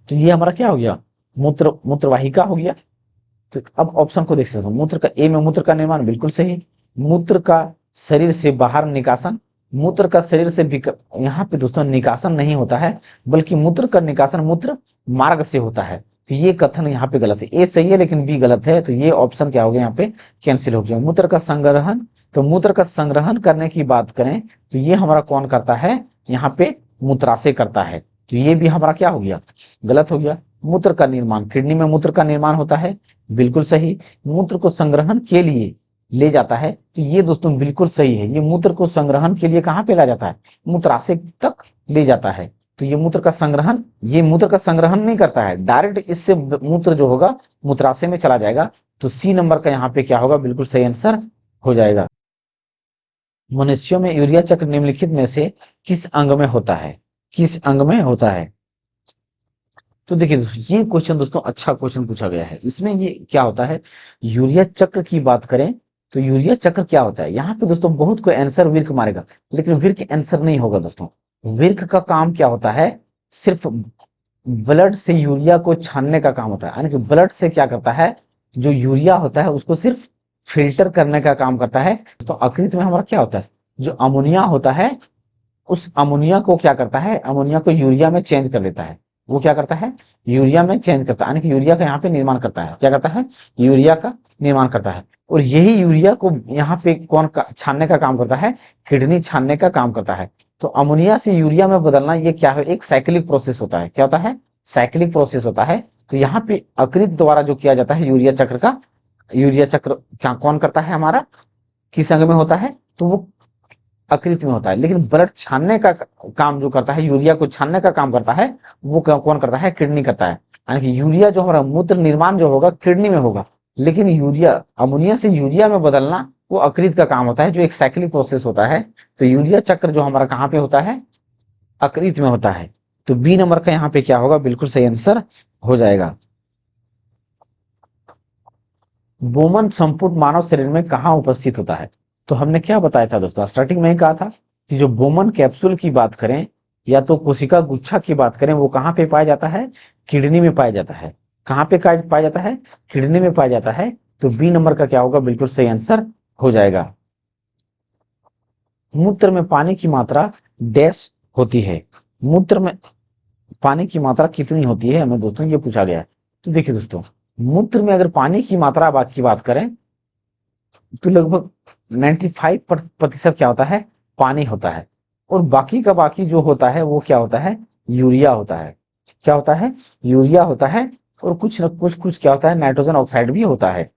तो ये हमारा क्या हो गया? मूत्रवाहिका हो गया। तो अब ऑप्शन को देख सकते हो, मूत्र का, ए में मूत्र का निर्माण बिल्कुल सही। मूत्र का शरीर से बाहर निकासन, मूत्र का शरीर से यहाँ पे दोस्तों निकासन नहीं होता है, बल्कि मूत्र का निकासन मूत्र मार्ग से होता है। तो ये कथन यहाँ पे गलत है। ए सही है लेकिन बी गलत है। तो ये ऑप्शन क्या हो गया? यहाँ पे कैंसिल हो गया। मूत्र का संग्रहण, तो मूत्र का संग्रहण करने की बात करें, तो ये हमारा कौन करता है? यहाँ पे मूत्राशय करता है। तो ये भी हमारा क्या हो गया? गलत हो गया। मूत्र का निर्माण, किडनी में मूत्र का निर्माण होता है, बिल्कुल सही। मूत्र को संग्रहण के लिए ले जाता है, तो ये दोस्तों बिल्कुल सही है। ये मूत्र को संग्रहण के लिए कहाँ पे लाया जाता है? मूत्राशय तक ले जाता है। तो ये मूत्र का संग्रहण नहीं करता है, डायरेक्ट इससे मूत्र जो होगा मूत्राशय में चला जाएगा। तो सी नंबर का यहाँ पे क्या होगा? बिल्कुल सही आंसर हो जाएगा। मनुष्यों में यूरिया चक्र निम्नलिखित में से किस अंग में होता है? किस अंग में होता है? तो देखिए दोस्तों, ये क्वेश्चन दोस्तों अच्छा क्वेश्चन पूछा गया है। इसमें ये क्या होता है, यूरिया चक्र की बात करें तो यूरिया चक्र क्या होता है? यहाँ पे दोस्तों बहुत कोई आंसर विर्क मारेगा, लेकिन विर्क आंसर नहीं होगा दोस्तों। विर्क का काम क्या होता है? सिर्फ ब्लड से यूरिया को छानने का काम होता है, यानी कि ब्लड से क्या करता है, जो यूरिया होता है उसको सिर्फ फिल्टर करने का काम करता है। तो अकृत में हमारा क्या होता है, जो अमोनिया होता है उस अमोनिया को क्या करता है, अमोनिया को यूरिया में चेंज कर देता है। वो क्या करता है? यूरिया में चेंज करता है, यानी कि यूरिया का यहाँ पे निर्माण करता है। क्या करता है? यूरिया का निर्माण करता है। और यही यूरिया को यहाँ पे छानने का काम करता है? किडनी छानने का काम करता है। तो अमोनिया से यूरिया में बदलना ये क्या है? एक साइक्लिक प्रोसेस होता है। क्या होता है? साइक्लिक प्रोसेस होता है। तो यहाँ पे अकृत द्वारा जो किया जाता है यूरिया चक्र का, यूरिया चक्र क्या कौन करता है हमारा? किस अंग में होता है? तो वो अकृत में होता है। लेकिन ब्लड छानने का काम जो करता है, यूरिया को छानने का काम करता है, वो कौन करता है? किडनी करता है। यानी कि यूरिया जो हमारा मूत्र निर्माण जो होगा किडनी में होगा, लेकिन यूरिया अमोनिया से यूरिया में बदलना वो अकृत का काम होता है, जो एक साइक्लिक प्रोसेस होता है। तो यूरिया चक्र जो हमारा कहाँ पे होता है? अकृत में होता है। तो बी नंबर का यहाँ पे क्या होगा? बिल्कुल सही आंसर हो जाएगा। बोमन संपुट मानव शरीर में कहाँ उपस्थित होता है? तो हमने क्या बताया था दोस्तों, स्टार्टिंग में ही कहा था कि जो बोमन कैप्सूल की बात करें या तो कोशिका गुच्छा की बात करें, वो कहाँ पे पाया जाता है? किडनी में पाया जाता है। कहाँ पे पाया जाता है? किडनी में पाया जाता है। तो बी नंबर का क्या होगा? बिल्कुल सही आंसर हो जाएगा। मूत्र में पानी की मात्रा डैश होती है। मूत्र में पानी की मात्रा कितनी होती है, हमें दोस्तों ये पूछा गया है। तो देखिए दोस्तों, मूत्र में अगर पानी की मात्रा की बात करें तो लगभग 95% क्या होता है? पानी होता है। और बाकी का बाकी जो होता है वो क्या होता है? यूरिया होता है। क्या होता है? यूरिया होता है। और कुछ न कुछ क्या होता है? नाइट्रोजन ऑक्साइड भी होता है।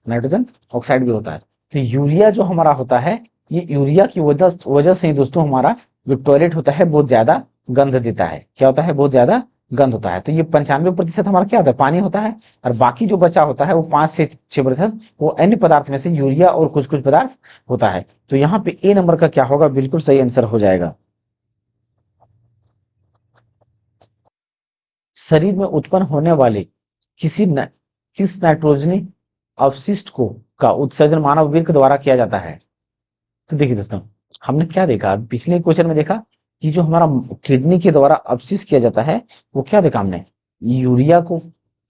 नाइट्रोजन ऑक्साइड भी होता है। तो यूरिया जो हमारा होता है, ये यूरिया की वजह से ही दोस्तों हमारा जो टॉयलेट होता है बहुत ज्यादा गंध देता है। क्या होता है? बहुत ज्यादा गंध होता है। तो ये 95% हमारा क्या होता है? पानी होता है। और बाकी जो बचा होता है वो 5 से 6% वो अन्य पदार्थ में से यूरिया और कुछ कुछ पदार्थ होता है। तो यहाँ पे ए नंबर का क्या होगा? बिल्कुल सही आंसर हो जाएगा। शरीर में उत्पन्न होने वाले किस नाइट्रोजनी अवशिष्ट को का उत्सर्जन मानव वीर्य द्वारा किया जाता है? तो देखिए दोस्तों, हमने क्या देखा पिछले क्वेश्चन में, देखा कि जो हमारा किडनी के द्वारा अपशिष्ट किया जाता है वो क्या देखा हमने? यूरिया को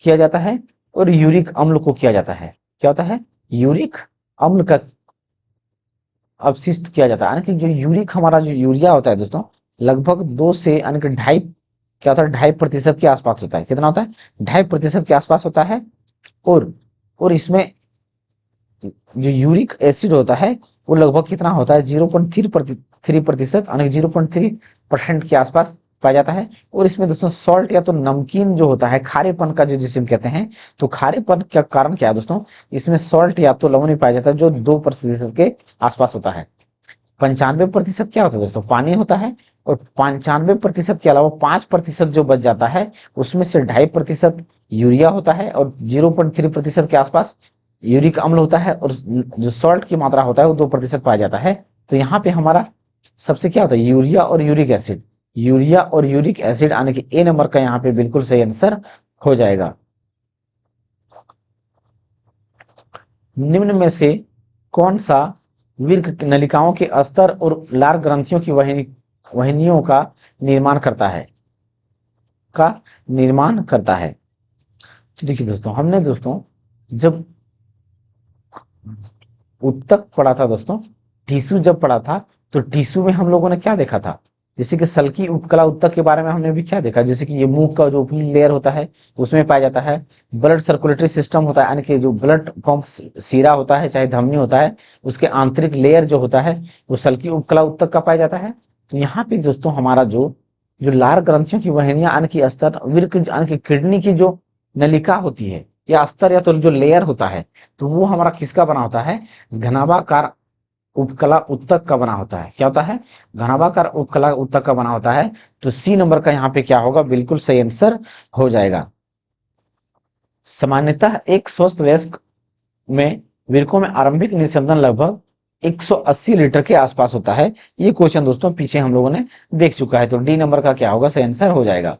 किया जाता है और यूरिक अम्ल को किया जाता है। क्या होता है? यूरिक अम्ल का अपशिष्ट किया जाता है। यानी कि जो यूरिक हमारा जो यूरिया होता है दोस्तों, लगभग 2 से यानी कि 2.5 क्या होता है? 2.5% के आसपास होता है। कितना होता है? 2.5% के आसपास होता है। और इसमें जो यूरिक एसिड होता है वो लगभग कितना होता है? 0.3% यानी 0.3% के आसपास पाया जाता है। और इसमें दोस्तों सॉल्ट या तो नमकीन जो होता है, खारेपन का जो जिसे हम कहते हैं, तो खारेपन का कारण क्या है दोस्तों? इसमें सॉल्ट या तो लवण पाया जाता है जो 2% के आसपास होता है। 95% क्या होता है दोस्तों? पानी होता है। और 95% के अलावा 5% जो बच जाता है उसमें से 2.5% यूरिया होता है और 0.3% के आसपास यूरिक अम्ल होता है। और जो सॉल्ट की मात्रा होता है वो 2% पाया जाता है। तो यहाँ पे हमारा सबसे क्या होता है? यूरिया और यूरिक एसिड। यूरिया और यूरिक एसिड आने के ए नंबर का यहाँ पे बिल्कुल सही आंसर हो जाएगा। निम्न में से कौन सा वीर्य नलिकाओं के अस्तर और लार ग्रंथियों की वहनियों का निर्माण करता है? तो देखिए दोस्तों, हमने दोस्तों जब उत्तक पढ़ा था दोस्तों, टीसू जब पढ़ा था, तो टीसू में हम लोगों ने क्या देखा था? जैसे कि सल्की उपकला उत्तक के बारे में हमने भी क्या देखा, जैसे कि ये मुंह का जो ऊपरी लेयर होता है उसमें पाया जाता है। ब्लड सर्कुलेटरी सिस्टम होता है, यानी कि जो ब्लड पंप सीरा होता है चाहे धमनी होता है, उसके आंतरिक लेयर जो होता है वो सल्की उपकला उत्तक का पाया जाता है। तो यहाँ पे दोस्तों हमारा जो जो लार ग्रंथियों की वहनियां यानी कि अस्तर, यानी कि किडनी की जो नलिका होती है, या स्तर या तो जो लेयर होता है, तो वो हमारा किसका बना होता है, घनाभाकार उपकला उत्तक का बना होता है। क्या होता है, घनाभाकार उपकला उत्तक का बना होता है। तो सी नंबर का यहाँ पे क्या होगा, बिल्कुल सही आंसर हो जाएगा। सामान्यतः एक स्वस्थ वयस्क में वृक्कों में आरंभिक निस्पंदन लगभग 180 लीटर के आसपास होता है। ये क्वेश्चन दोस्तों पीछे हम लोगों ने देख चुका है। तो डी नंबर का क्या होगा, सही आंसर हो जाएगा।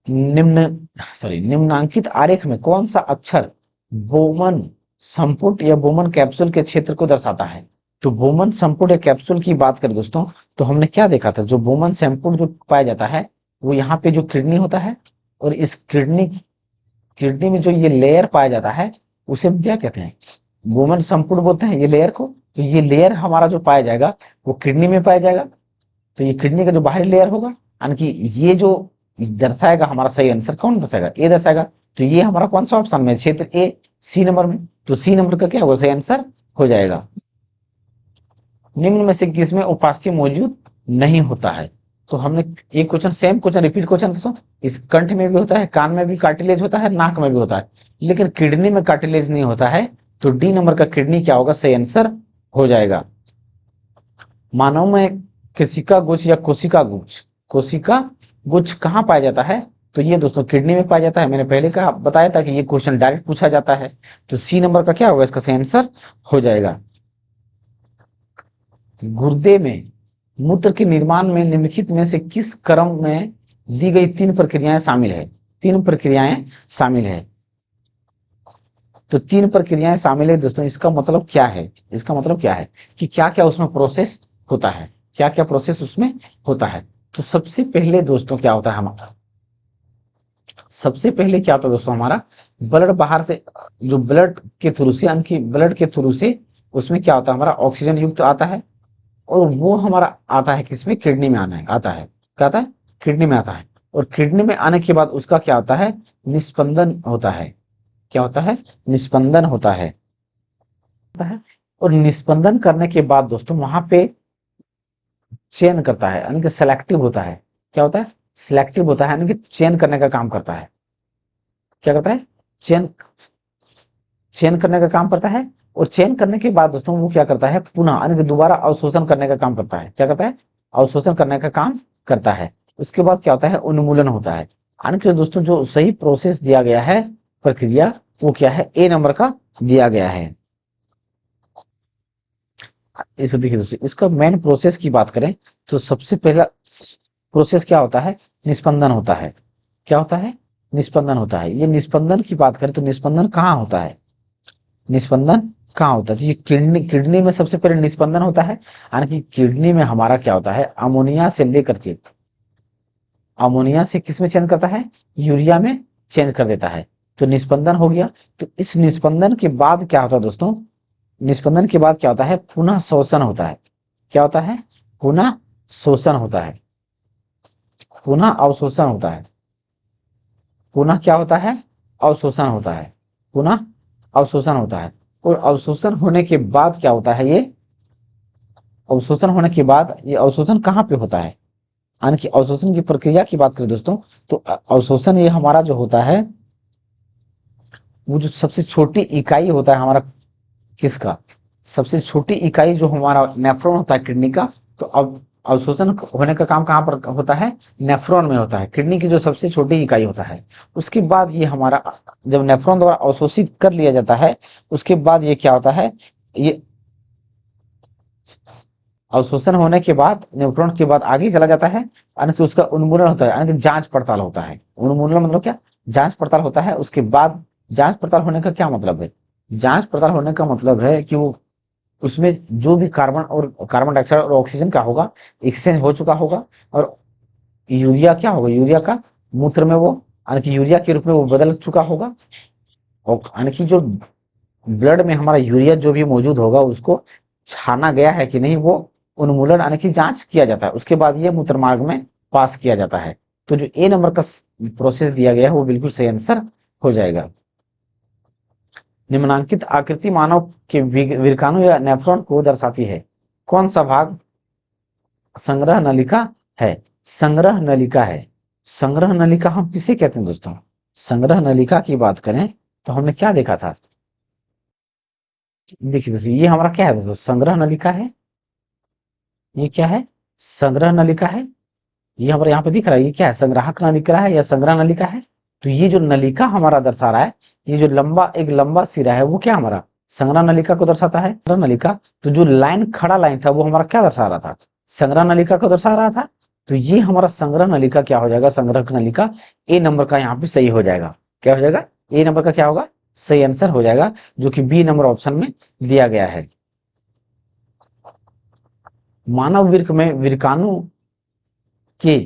निम्नांकित आरेख में कौन सा अक्षर बोमन संपुट या बोमन कैप्सूल के क्षेत्र को दर्शाता है। तो बोमन संपुट या कैप्सूल की बात करें दोस्तों, तो हमने क्या देखा था, जो बोमन संपुट जो पाया जाता है वो यहाँ पे जो किडनी होता है, और इस किडनी किडनी में जो ये लेयर पाया जाता है उसे हम क्या कहते हैं, बोमन संपुट बोलते हैं ये लेयर को। तो ये लेयर हमारा जो पाया जाएगा वो किडनी में पाया जाएगा। तो ये किडनी का जो बाहरी लेयर होगा, यानी कि ये जो दर्शाएगा हमारा सही आंसर कौन दर्शाएगा, ए दर्शाएगा। तो ये हमारा कौन सा ऑप्शन में, क्षेत्र ए, सी नंबर में। तो सी नंबर का क्या होगा, सही आंसर हो जाएगा। निम्न में से किसमें उपास्थि मौजूद नहीं होता है। तो हमने एक question, same question, repeat question दोस्तों, इस कंठ में भी होता है, कान में भी कार्टिलेज होता है, नाक में भी होता है, लेकिन किडनी में कार्टिलेज नहीं होता है। तो डी नंबर का किडनी क्या होगा, सही आंसर हो जाएगा। मानव में कोशिका गुच्छ या कोशिका गुच्छ कहाँ पाया जाता है। तो ये दोस्तों किडनी में पाया जाता है। मैंने पहले कहा बताया था कि ये क्वेश्चन डायरेक्ट पूछा जाता है। तो सी नंबर का क्या होगा, इसका सही आंसर हो जाएगा। गुर्दे में मूत्र के निर्माण में निम्नलिखित में से किस क्रम में दी गई तीन प्रक्रियाएं शामिल है। तीन प्रक्रियाएं शामिल है। तो तीन प्रक्रियाएं शामिल है दोस्तों, इसका मतलब क्या है, इसका मतलब क्या है कि क्या क्या उसमें प्रोसेस होता है, क्या क्या प्रोसेस उसमें होता है। तो सबसे पहले दोस्तों क्या होता है हमारा, सबसे पहले क्या होता है दोस्तों, हमारा ब्लड बाहर से, जो ब्लड के थ्रू से, यानी कि ब्लड के थ्रू से उसमें क्या होता है, हमारा ऑक्सीजन युक्त आता है, और वो हमारा आता है किसमें, किडनी में आना है, आता है, क्या आता है, किडनी में आता है। और किडनी में आने के बाद उसका क्या होता है, निस्पंदन होता है। क्या होता है, निस्पंदन होता है। और निस्पंदन करने के बाद दोस्तों वहां पे चयन करता है, यानी कि सेलेक्टिव होता है। क्या होता है, सिलेक्टिव होता है, यानी कि चयन करने का काम करता है। क्या करता है, चयन चयन करने का काम करता है। और चयन करने के बाद दोस्तों वो क्या करता है, पुनः यानी कि दोबारा अवशोषण करने का काम करता है। क्या करता है, अवशोषण करने का काम करता है। उसके बाद क्या होता है, उन्मूलन होता है। यानी कि दोस्तों जो सही प्रोसेस दिया गया है, प्रक्रिया, वो क्या है, ए नंबर का दिया गया है। इसको देखिए दोस्तों, इसका मेन प्रोसेस की बात करें तो सबसे पहला प्रोसेस क्या होता है, निस्पंदन होता है। क्या होता है, निस्पंदन होता है। ये निस्पंदन की बात करें तो निस्पंदन कहाँ होता है, निस्पंदन कहाँ होता है, तो ये किडनी, किडनी में सबसे पहले निस्पंदन होता है। यानी कि किडनी में हमारा क्या होता है, अमोनिया से लेकर के, अमोनिया से किस में चेंज करता है, यूरिया में चेंज कर देता है। तो निस्पंदन हो गया। तो इस निस्पंदन के बाद क्या होता है दोस्तों, निस्पंदन के बाद क्या होता है, पुनः शोषण होता है। क्या होता है, पुनः शोषण होता है, पुनः अवशोषण होता है। पुनः क्या होता है, अवशोषण होता है, पुनः अवशोषण होता है। और अवशोषण होने के बाद क्या होता है, ये अवशोषण होने के बाद ये अवशोषण कहाँ पे होता है, यानी कि अवशोषण की प्रक्रिया की बात करें दोस्तों, तो अवशोषण ये हमारा जो होता है, वो जो सबसे छोटी इकाई होता है हमारा, किसका, सबसे छोटी इकाई जो हमारा नेफ्रॉन होता है किडनी का। तो अब अवशोषण होने का काम कहाँ पर होता है, नेफ्रॉन में होता है, किडनी की जो सबसे छोटी इकाई होता है। उसके बाद ये हमारा जब नेफ्रॉन द्वारा अवशोषित कर लिया जाता है, उसके बाद ये क्या होता है, ये अवशोषण होने के बाद न्यूट्रॉन के बाद आगे चला जाता है, यानी कि उसका उन्मूलन होता है, यानी कि जांच पड़ताल होता है। उन्मूलन मतलब क्या, जांच पड़ताल होता है। उसके बाद जांच पड़ताल होने का क्या मतलब है, जांच पड़ताल होने का मतलब है कि वो उसमें जो भी कार्बन और कार्बन डाइऑक्साइड और ऑक्सीजन का होगा, एक्सचेंज हो चुका होगा, और यूरिया क्या होगा, यूरिया का मूत्र में वो, यानी कि यूरिया के रूप में वो बदल चुका होगा। और यानी कि जो ब्लड में हमारा यूरिया जो भी मौजूद होगा उसको छाना गया है कि नहीं, वो उन्मूलन यानी कि जांच किया जाता है। उसके बाद ये मूत्र मार्ग में पास किया जाता है। तो जो ए नंबर का प्रोसेस दिया गया है वो बिल्कुल सही आंसर हो जाएगा। निम्नांकित आकृति मानव के विरकाणु या नेफ्रॉन को दर्शाती है। कौन सा भाग संग्रह नलिका है, संग्रह नलिका है। संग्रह नलिका हम किसे कहते हैं दोस्तों, संग्रह नलिका की बात करें तो हमने क्या देखा था, देखिए दोस्तों ये हमारा क्या है दोस्तों, संग्रह नलिका है। ये क्या है, संग्रह नलिका है। ये हमारे यहाँ पे दिख रहा है, ये क्या है, संग्राहक नलिका है या संग्रह नलिका है। तो ये जो नलिका हमारा दर्शा रहा है, ये जो लंबा एक लंबा सिरा है वो क्या हमारा संग्रह नलिका को दर्शाता है, संग्रह नलिका। तो जो लाइन खड़ा लाइन था वो हमारा क्या दर्शा रहा था, संग्रह नलिका को दर्शा रहा था। तो ये हमारा संग्रह नलिका क्या हो जाएगा, संग्रह नलिका ए नंबर का यहाँ पे सही हो जाएगा। क्या हो जाएगा, ए नंबर का क्या होगा, सही आंसर हो जाएगा, जो कि बी नंबर ऑप्शन में दिया गया है। मानव वृक्क में वृकाणु के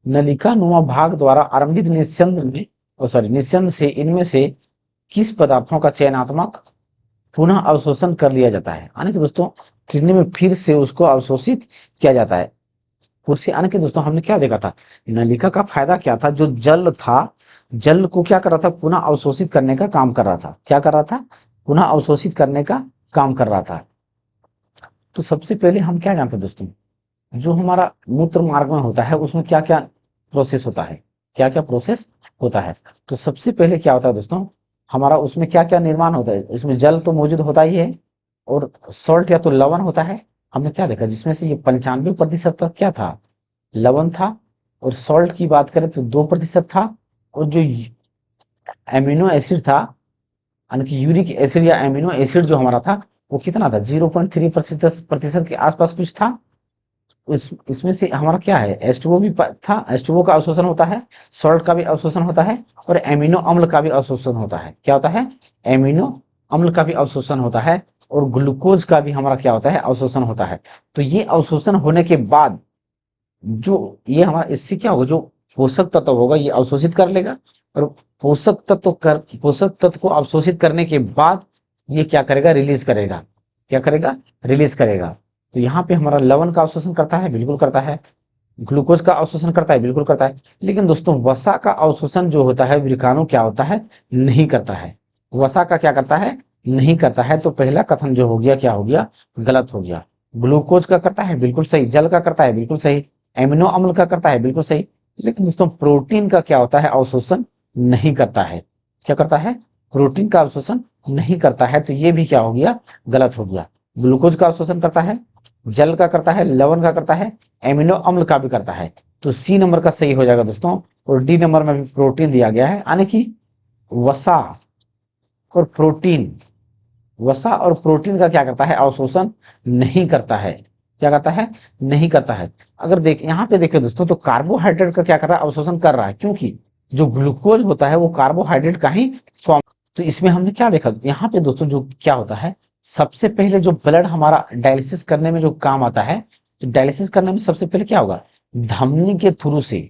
नलिकानुमा भाग द्वारा आरंभित निस्यंद में निस्यंद से इनमें से किस पदार्थों का चयनात्मक पुनः अवशोषण कर लिया जाता है, यानी कि दोस्तों किडनी में फिर से उसको अवशोषित किया जाता है। फिर से यानी कि दोस्तों हमने क्या देखा था, नलिका का फायदा क्या था, जो जल था, जल को क्या कर रहा था, पुनः अवशोषित करने का काम कर रहा था। क्या कर रहा था, पुनः अवशोषित करने का काम कर रहा था। तो सबसे पहले हम क्या जानते हैं दोस्तों, जो हमारा मूत्र मार्ग में होता है उसमें क्या क्या प्रोसेस होता है, क्या क्या प्रोसेस होता है। तो सबसे पहले क्या होता है दोस्तों, हमारा उसमें क्या क्या निर्माण होता है, उसमें जल तो मौजूद होता ही है, और सॉल्ट या तो लवण होता है। हमने क्या देखा, जिसमें से ये 95% तक क्या था, लवण था। और सॉल्ट की बात करें तो 2% था। और जो एमिनो एसिड था, यानी कि यूरिक एसिड या एमिनो एसिड जो हमारा था, वो कितना था, 0.3% के आसपास कुछ था। इसमें से हमारा क्या है, H2O भी था, H2O का अवशोषण होता है, सॉल्ट का भी अवशोषण होता है, और एमिनो अम्ल का भी अवशोषण होता है। क्या होता है, एमिनो अम्ल का भी अवशोषण होता है, और ग्लूकोज का भी हमारा क्या होता है, अवशोषण होता है। तो ये अवशोषण होने के बाद जो ये हमारा, इससे क्या होगा, जो पोषक तत्व होगा ये अवशोषित कर लेगा, और पोषक तत्व को अवशोषित करने के बाद ये क्या करेगा, रिलीज करेगा। क्या करेगा, रिलीज करेगा। तो यहाँ पे हमारा लवण का अवशोषण करता है, बिल्कुल करता है। ग्लूकोज का अवशोषण करता है, बिल्कुल करता है। लेकिन दोस्तों वसा का अवशोषण जो होता है वृकाणु क्या होता है, नहीं करता है। वसा का क्या करता है, नहीं करता है। तो पहला कथन जो हो गया, क्या हो गया, गलत हो गया। ग्लूकोज का करता है, बिल्कुल सही। जल का करता है, बिल्कुल सही। एमिनो अम्ल का करता है, बिल्कुल सही। लेकिन दोस्तों प्रोटीन का क्या होता है, अवशोषण नहीं करता है। क्या करता है, प्रोटीन का अवशोषण नहीं करता है। तो ये भी क्या हो गया, गलत हो गया। ग्लूकोज का अवशोषण करता है, जल का करता है, लवण का करता है, एमिनो अम्ल का भी करता है। तो सी नंबर का सही हो जाएगा दोस्तों। और डी नंबर में भी प्रोटीन दिया गया है, यानी कि वसा और प्रोटीन, वसा और प्रोटीन का क्या करता है, अवशोषण नहीं करता है। क्या करता है, नहीं करता है। अगर देख यहाँ पे देखें दोस्तों, तो कार्बोहाइड्रेट का क्या कर रहा है, अवशोषण कर रहा है, क्योंकि जो ग्लूकोज होता है वो कार्बोहाइड्रेट का ही फॉर्म। तो इसमें हमने क्या देखा यहाँ पे दोस्तों, जो क्या होता है, सबसे पहले जो ब्लड हमारा डायलिसिस करने में जो काम आता है, तो डायलिसिस करने में सबसे पहले क्या होगा, धमनी के थ्रू से,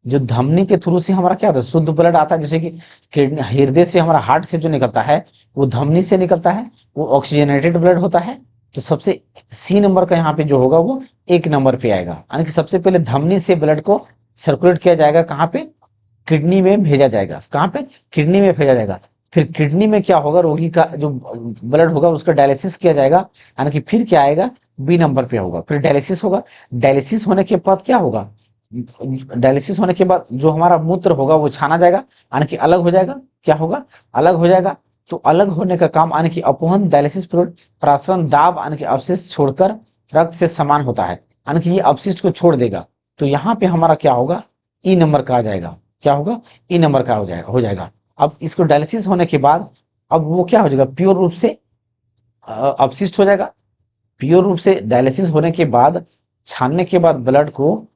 जो धमनी के थ्रू से हमारा क्या होता है, शुद्ध ब्लड आता है। जैसे कि किडनी, हृदय से, हमारा हार्ट से जो निकलता है वो धमनी से निकलता है, वो ऑक्सीजनेटेड ब्लड होता है। तो सबसे सी नंबर का यहाँ पे जो होगा वो एक नंबर पे आएगा, यानी कि सबसे पहले धमनी से ब्लड को सर्कुलेट किया जाएगा, कहाँ पे, किडनी में भेजा जाएगा। कहाँ पे, किडनी में भेजा जाएगा। फिर किडनी में क्या होगा, रोगी का जो ब्लड होगा उसका डायलिसिस किया जाएगा, यानी कि फिर क्या आएगा, बी नंबर पे होगा। फिर डायलिसिस होगा, डायलिसिस होने के बाद क्या होगा, डायलिसिस होने के बाद जो हमारा मूत्र होगा वो छाना जाएगा, यानी कि अलग हो जाएगा। क्या होगा, अलग हो जाएगा। तो अलग होने का काम, यानी कि अपवहन डायलिसिस प्रासरण दाब, यानी कि अपशिष्ट छोड़कर रक्त से समान होता है, यानी कि ये अपशिष्ट को छोड़ देगा। तो यहाँ पे हमारा क्या होगा, ई नंबर का आ जाएगा। क्या होगा, ई नंबर का हो जाएगा। अब इसको डायलिसिस होने के बाद अब वो क्या हो जाएगा, प्योर रूप से अपशिष्ट हो जाएगा। प्योर रूप से डायलिसिस होने के बाद, छानने के बाद ब्लड को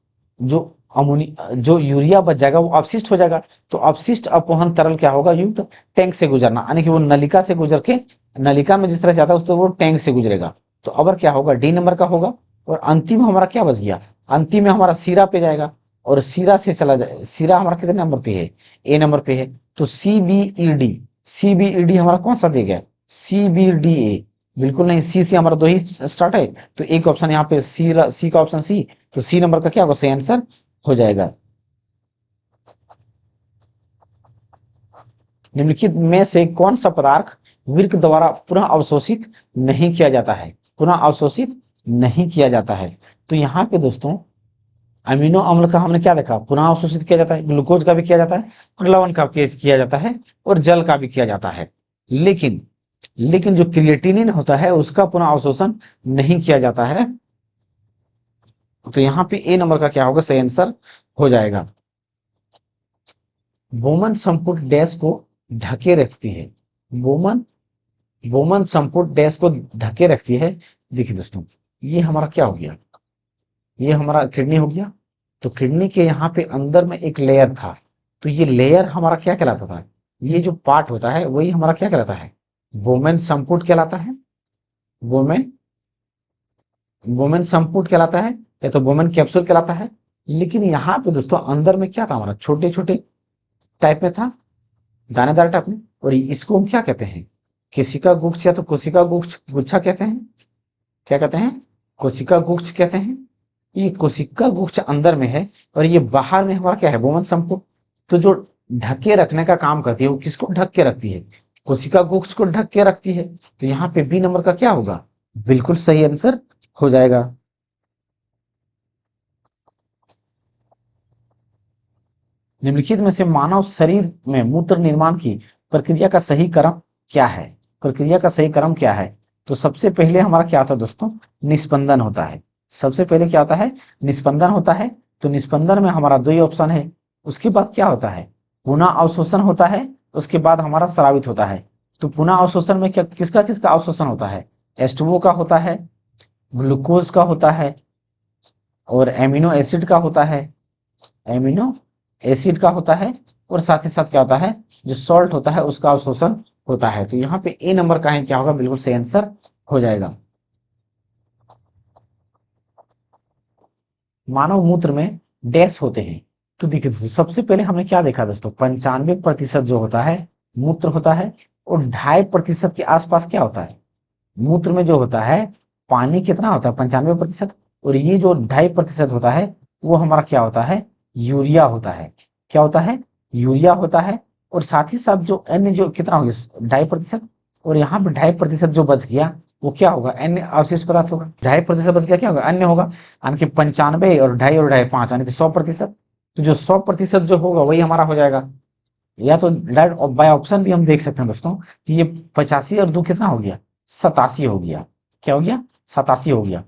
जो जो यूरिया बच जाएगा वो अपशिष्ट हो जाएगा। तो अपशिष्ट अपवहन तरल क्या होगा, युक्त टैंक से गुजरना, यानी कि वो नलिका से गुजर के, नलिका में जिस तरह से आता है उस तो वो टैंक से गुजरेगा। तो अब क्या होगा, डी नंबर का होगा। और अंतिम हमारा क्या बच गया, अंतिम में हमारा सीरा पे जाएगा, और सीरा से चला जाए, सीरा हमारा कितने नंबर पे है, ए नंबर पे है। तो सीबीईडी, सीबीईडी हमारा कौन सा दे गया, सीबीडीए, बिल्कुल नहीं, सी से हमारा दो ही स्टार्ट है। तो एक ऑप्शन यहाँ पे सी का ऑप्शन सी। तो सी नंबर का क्या होगा, सही आंसर हो जाएगा। निम्नलिखित में से कौन सा पदार्थ वृक्क द्वारा पुनः अवशोषित नहीं किया जाता है, पुनः अवशोषित नहीं किया जाता है। तो यहाँ पे दोस्तों अमीनो अम्ल का हमने क्या देखा, पुनः अवशोषित किया जाता है, ग्लूकोज का भी किया जाता है और लवण का भी किया जाता है और जल का भी किया जाता है। लेकिन लेकिन जो क्रिएटिनिन होता है उसका पुनः अवशोषण नहीं किया जाता है। तो यहाँ पे ए नंबर का क्या होगा, सही आंसर हो जाएगा। बोमन संपुट डैश को ढके रखती है। बोमन बोमन संपुट डैश को ढके रखती है। देखिए दोस्तों, ये हमारा क्या हो गया, ये हमारा किडनी हो गया। तो किडनी के यहाँ पे अंदर में एक लेयर था, तो ये लेयर हमारा क्या कहलाता था, ये जो पार्ट होता है वही हमारा क्या कहलाता है, वोमेन संपुट कहलाता है। वोमेन वोमेन संपुट कहलाता है या तो वोमेन कैप्सूल कहलाता है। लेकिन यहाँ पे दोस्तों अंदर में क्या था, हमारा छोटे छोटे टाइप में था, दानेदार टाइप में। और इसको हम क्या कहते हैं, केशिका गुच्छ या तो कोशिका गुच्छ गुच्छा कहते हैं। क्या कहते हैं, कोशिका गुच्छ कहते हैं। ये कोशिका गुच्छ अंदर में है और ये बाहर में हमारा क्या है, वोमन संपुट। तो जो ढके रखने का काम करती है वो किसको ढक के रखती है, कोशिका गुच्छ को ढक के रखती है। तो यहाँ पे बी नंबर का क्या होगा, बिल्कुल सही आंसर हो जाएगा। निम्नलिखित में से मानव शरीर में मूत्र निर्माण की प्रक्रिया का सही क्रम क्या है, प्रक्रिया का सही क्रम क्या है। तो सबसे पहले हमारा क्या होता है दोस्तों, निस्पंदन होता है। सबसे पहले क्या होता है, निस्पंदन होता है। तो निस्पंदन में हमारा दो ही ऑप्शन है। उसके बाद क्या होता है, पुनः अवशोषण होता है। उसके बाद हमारा स्रावित होता है। तो पुनः अवशोषण में क्या किसका किसका अवशोषण होता है, H2O का होता है, ग्लूकोज का होता है और एमिनो एसिड का होता है, एमिनो एसिड का होता है। और साथ ही साथ क्या होता है, जो सॉल्ट होता है उसका अवशोषण होता है। तो यहाँ पे ए नंबर का है क्या होगा, बिल्कुल सही आंसर हो जाएगा। मानव मूत्र में डैश होते हैं। तो देखिए दोस्तों, सबसे पहले हमने क्या देखा दोस्तों, 95% जो होता है मूत्र होता है और 2.5% के आसपास क्या होता है, मूत्र में जो होता है पानी कितना होता है, 95%। और ये जो 2.5% होता है वो हमारा क्या होता है, यूरिया होता है। क्या होता है, यूरिया होता है। और साथ ही साथ जो अन्य जो कितना हो गया, 2.5%। और यहाँ पे 2.5% जो बच गया वो क्या होगा, अन्य अवशिष्ट पदार्थ होगा। 2.5% बच गया क्या होगा, अन्य होगा। यानी कि 95 और 2.5 और 2.5 5 यानी कि 100%। तो जो 100% जो होगा वही हमारा हो जाएगा। या तो डायरेक्ट बाय ऑप्शन भी हम देख सकते हैं दोस्तों कि ये 85 और 2 कितना हो गया, 87 हो गया। क्या हो गया, 87 हो गया।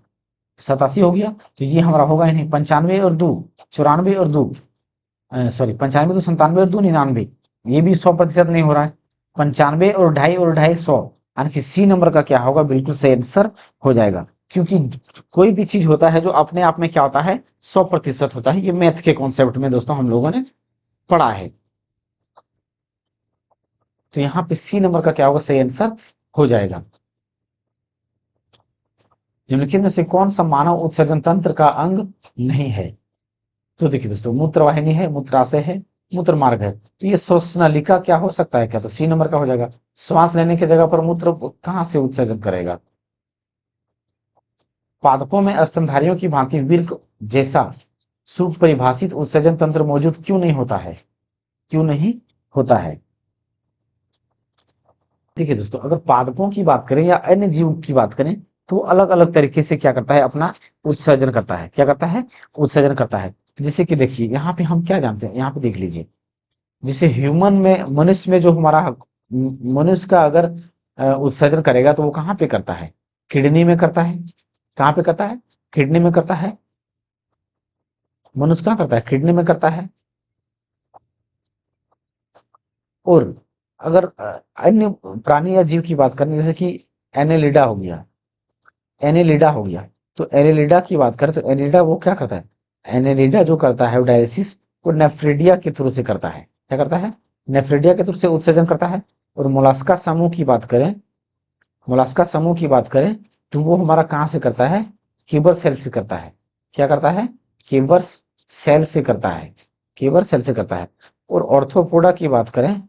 87 हो गया। तो ये हमारा होगा ही नहीं, 95 और 2 94 और 2 सॉरी 95 तो 97 और 2 99, ये भी 100% नहीं हो रहा है। 95 और 2.5 और 2.5 100, यानी कि सी नंबर का क्या होगा, बिल्कुल सही आंसर हो जाएगा। क्योंकि कोई भी चीज होता है जो अपने आप में क्या होता है, 100% होता है। ये मैथ के कॉन्सेप्ट में दोस्तों हम लोगों ने पढ़ा है। तो यहाँ पे सी नंबर का क्या होगा, सही आंसर हो जाएगा। निम्नलिखित में से कौन सा मानव उत्सर्जन तंत्र का अंग नहीं है। तो देखिए दोस्तों, मूत्रवाहिनी है, मूत्राशय है, मूत्र मार्ग है। तो ये श्वसनालिका क्या हो सकता है क्या, तो सी नंबर का हो जाएगा। श्वास लेने की जगह पर मूत्र कहाँ से उत्सर्जन करेगा। पादपों में स्तनधारियों की भांति विर्क जैसा सुपरिभाषित उत्सर्जन तंत्र मौजूद क्यों नहीं होता है, क्यों नहीं होता है। देखिए दोस्तों, अगर पादपों की बात करें या अन्य जीव की बात करें तो अलग अलग तरीके से क्या करता है, अपना उत्सर्जन करता है। क्या करता है, उत्सर्जन करता है। जैसे कि देखिए यहाँ पे हम क्या जानते हैं, यहाँ पे देख लीजिए। जैसे ह्यूमन में, मनुष्य में जो हमारा मनुष्य का अगर उत्सर्जन करेगा तो वो कहाँ पे करता है, किडनी में करता है। कहाँ पे करता है, किडनी में करता है। मनुष्य कहाँ करता है, किडनी में करता है। और अगर अन्य प्राणी या जीव की बात करें, जैसे कि एनेलिडा हो गया, एनेलिडा हो गया। तो एनेलिडा की बात करें तो एनेलिडा वो क्या करता है, एनेलिडा जो करता है वो डायलिसिस को नेफ्रेडिया के थ्रू से करता है। क्या करता है, नेफ्रेडिया के थ्रू से उत्सर्जन करता है। और मोलास्का समूह की बात करें, मोलास्का समूह की बात करें तो वो हमारा कहाँ से करता है, कीबर सेल से करता है। क्या करता है, कीबर सेल से करता है, कीबर सेल से करता है। और ऑर्थोपोडा की बात करें,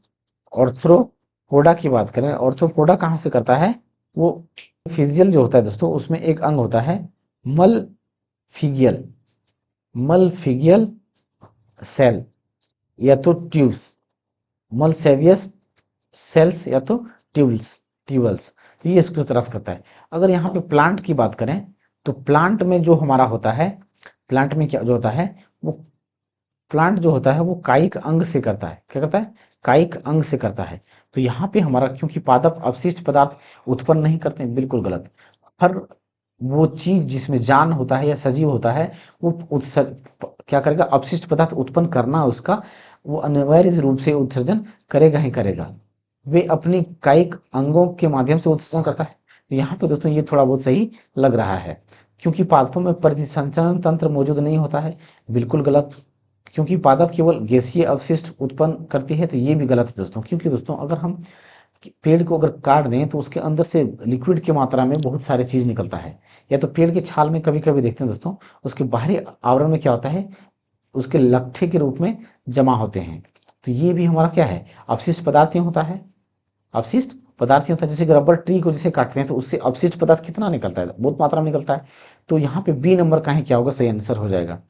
ऑर्थ्रोपोडा की बात करें, ऑर्थोपोडा कहाँ से करता है, वो फिजियल जो होता है दोस्तों उसमें एक अंग होता है मलफिगियल, मलफिगियल सेल या तो ट्यूब्स, मलसेवियस सेल्स या तो ट्यूब्स, ट्यूबल्स। तो ये इसको तरफ करता है। अगर यहाँ पे प्लांट की बात करें तो प्लांट में जो हमारा होता है प्लांट में क्या जो होता है वो, प्लांट जो होता है वो कायिक अंग से करता है। क्या करता है? कायिक अंग से करता है। तो यहाँ पे हमारा, क्योंकि पादप अवशिष्ट पदार्थ उत्पन्न नहीं करते हैं, बिल्कुल गलत। हर वो चीज जिसमें जान होता है या सजीव होता है वो क्या करेगा? अपशिष्ट पदार्थ उत्पन्न करना उसका, वो अनिवार्य रूप से उत्सर्जन करेगा ही करेगा। वे अपनी कायिक अंगों के माध्यम से उत्सर्जन करता है। तो यहाँ पे दोस्तों ये थोड़ा बहुत सही लग रहा है, क्योंकि पादपों में प्रतिसंचरण तंत्र मौजूद नहीं होता है, बिल्कुल गलत। क्योंकि पादप केवल गैसीय अवशिष्ट उत्पन्न करती है, तो ये भी गलत है दोस्तों। क्योंकि दोस्तों अगर हम पेड़ को अगर काट दें तो उसके अंदर से लिक्विड की मात्रा में बहुत सारे चीज निकलता है। या तो पेड़ के छाल में कभी कभी देखते हैं दोस्तों, उसके बाहरी आवरण में क्या होता है, उसके लट्ठे के रूप में जमा होते हैं। तो ये भी हमारा क्या है? अपशिष्ट पदार्थ ही होता है। अपशिष्ट पदार्थ ही होता है। जैसे रबर ट्री को जैसे काटते हैं तो उससे अपशिष्ट पदार्थ कितना निकलता है? बहुत मात्रा में निकलता है। तो यहाँ पे बी नंबर का ही क्या होगा? सही आंसर हो जाएगा।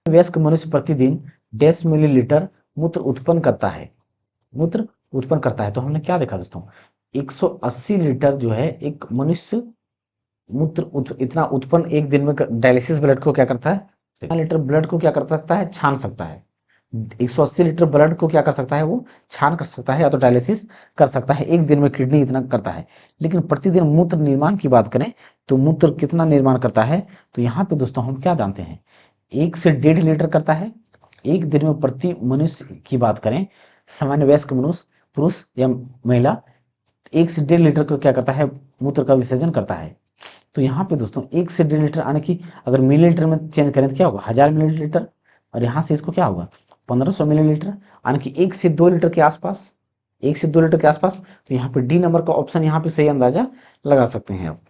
वयस्क मनुष्य प्रतिदिन 10 मिलीलीटर मूत्र उत्पन्न करता है। मूत्र उत्पन्न करता है। तो हमने क्या देखा दोस्तों? 180 लीटर जो है एक मनुष्य मूत्र इतना उत्पन्न एक दिन में डायलिसिस ब्लड को क्या करता है? 1 लीटर ब्लड को क्या कर सकता है? छान सकता है। 180 लीटर ब्लड को क्या कर सकता है? वो छान कर सकता है या तो डायलिसिस कर सकता है। एक दिन में किडनी इतना करता है। लेकिन प्रतिदिन मूत्र निर्माण की बात करें तो मूत्र कितना निर्माण करता है? तो यहाँ पे दोस्तों हम क्या जानते हैं? 1 से 1.5 लीटर करता है एक दिन में। प्रति मनुष्य की बात करें, सामान्य वयस्क मनुष्य, पुरुष या महिला, 1 से 1.5 लीटर को क्या करता है? मूत्र का विसर्जन करता है। तो यहाँ पे दोस्तों 1 से 1.5 लीटर आने की अगर मिलीलीटर में चेंज करें तो क्या होगा? 1000 मिलीलीटर। और यहाँ से इसको क्या होगा? 1500 मिलीलीटर, यानी कि 1 से 2 लीटर के आसपास। 1 से 2 लीटर के आसपास। तो यहाँ पे डी नंबर का ऑप्शन यहाँ पे सही अंदाजा लगा सकते हैं आप।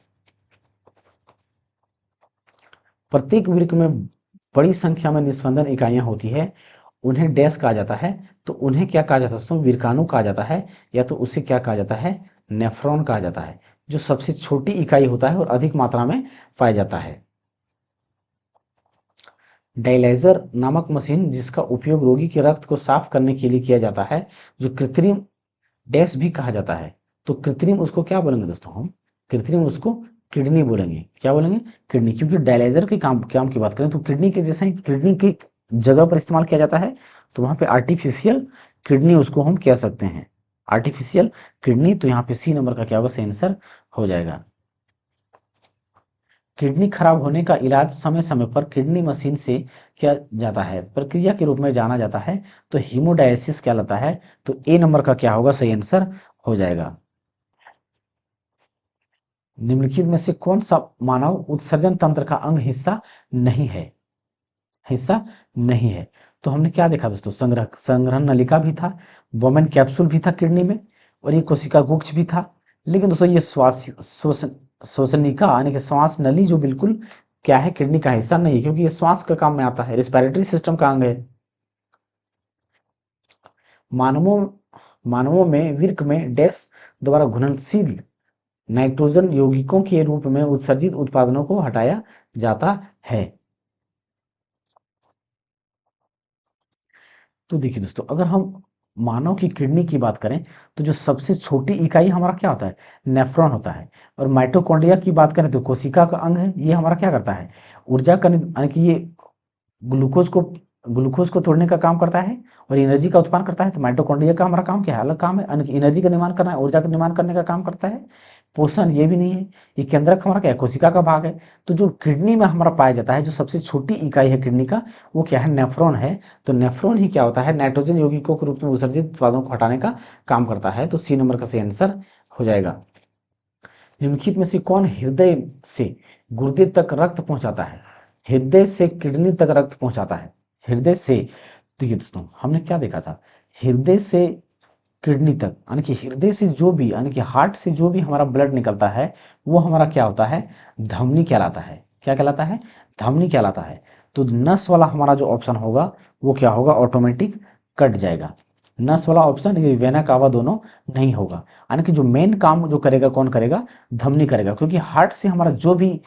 प्रत्येक वृक्क में बड़ी संख्या में निस्पंदन इकाइयां होती है, उन्हें डैश कहा जाता है। तो उन्हें क्या कहा जाता है दोस्तों? विरकाणु कहा जाता है, या तो उसे क्या कहा जाता है? नेफ्रॉन कहा जाता है, जो सबसे छोटी इकाई होता है और अधिक मात्रा में पाया जाता है। डायलाइजर नामक मशीन जिसका उपयोग रोगी के रक्त को साफ करने के लिए किया जाता है, जो कृत्रिम डैश भी कहा जाता है। तो कृत्रिम उसको क्या बोलेंगे दोस्तों? हम कृत्रिम उसको किडनी बोलेंगे। क्या बोलेंगे? किडनी। क्योंकि डायलाइजर के काम काम की बात करें तो किडनी के जैसा ही किडनी की जगह पर इस्तेमाल किया जाता है। तो वहां पे आर्टिफिशियल किडनी उसको हम कह सकते हैं, आर्टिफिशियल किडनी। तो यहाँ पे सी नंबर का क्या होगा? सही आंसर हो जाएगा। किडनी खराब होने का इलाज समय समय पर किडनी मशीन से किया जाता है, प्रक्रिया के रूप में जाना जाता है। तो हीमोडायलिसिस क्या लाता है? तो ए नंबर का क्या होगा? सही आंसर हो जाएगा। निम्नलिखित में से कौन सा मानव उत्सर्जन तंत्र का अंग हिस्सा नहीं है? हिस्सा नहीं है। तो हमने क्या देखा दोस्तों? संग्रह संग्रहण नलिका भी था, वोमेन कैप्सूल भी था किडनी में, और ये कोशिका गुच्छ भी था। लेकिन दोस्तों ये श्वास श्वसन श्वसनिका यानी कि श्वास नली जो बिल्कुल क्या है? किडनी का हिस्सा नहीं है, क्योंकि ये श्वास का काम में आता है, रिस्पिरेटरी सिस्टम का अंग है। मानवों मानवों में वृक्क में डैश द्वारा घुलनशील नाइट्रोजन यौगिकों के रूप में उत्सर्जित उत्पादनों को हटाया जाता है। तो देखिए दोस्तों, अगर हम मानव की किडनी की बात करें तो जो सबसे छोटी इकाई हमारा क्या होता है? नेफ्रॉन होता है। और माइटोकॉन्ड्रिया की बात करें तो कोशिका का अंग है। ये हमारा क्या करता है? ऊर्जा का यानी कि ये ग्लूकोज को ग्लूकोज को तोड़ने का काम करता है और एनर्जी का उत्पादन करता है। तो माइटोकॉन्ड्रिया का हमारा काम क्या है? अलग काम है, यानी कि एनर्जी का निर्माण करना है, ऊर्जा का निर्माण करने का काम करता है। पोषण ये भी नहीं है। ये केंद्रक हमारा क्या है? कोशिका का भाग है। तो जो किडनी में हमारा पाया जाता है, जो सबसे छोटी इकाई है किडनी का, वो क्या है? नेफ्रॉन है। तो नेफ्रॉन ही क्या होता है? नाइट्रोजन यौगिकों के रूप में उत्सर्जित उत्पादों को हटाने का काम करता है। तो सी नंबर का सही आंसर हो जाएगा। निम्नलिखित में से कौन हृदय से गुर्दे तक रक्त पहुंचाता है? हृदय से किडनी तक रक्त पहुंचाता है। हृदय से, देखिए दोस्तों हमने क्या देखा था? हृदय से किडनी तक, यानी कि हृदय से जो भी, यानी कि हार्ट से जो भी हमारा ब्लड निकलता है वो हमारा क्या होता है? धमनी कहलाता है। क्या कहलाता है? धमनी कहलाता है। तो नस वाला हमारा जो ऑप्शन होगा वो क्या होगा? ऑटोमेटिक कट जाएगा। नस वाला ऑप्शन, ये वेना कावा दोनों नहीं होगा। यानी कि जो मेन काम जो करेगा कौन करेगा? धमनी करेगा, क्योंकि हार्ट से हमारा जो भी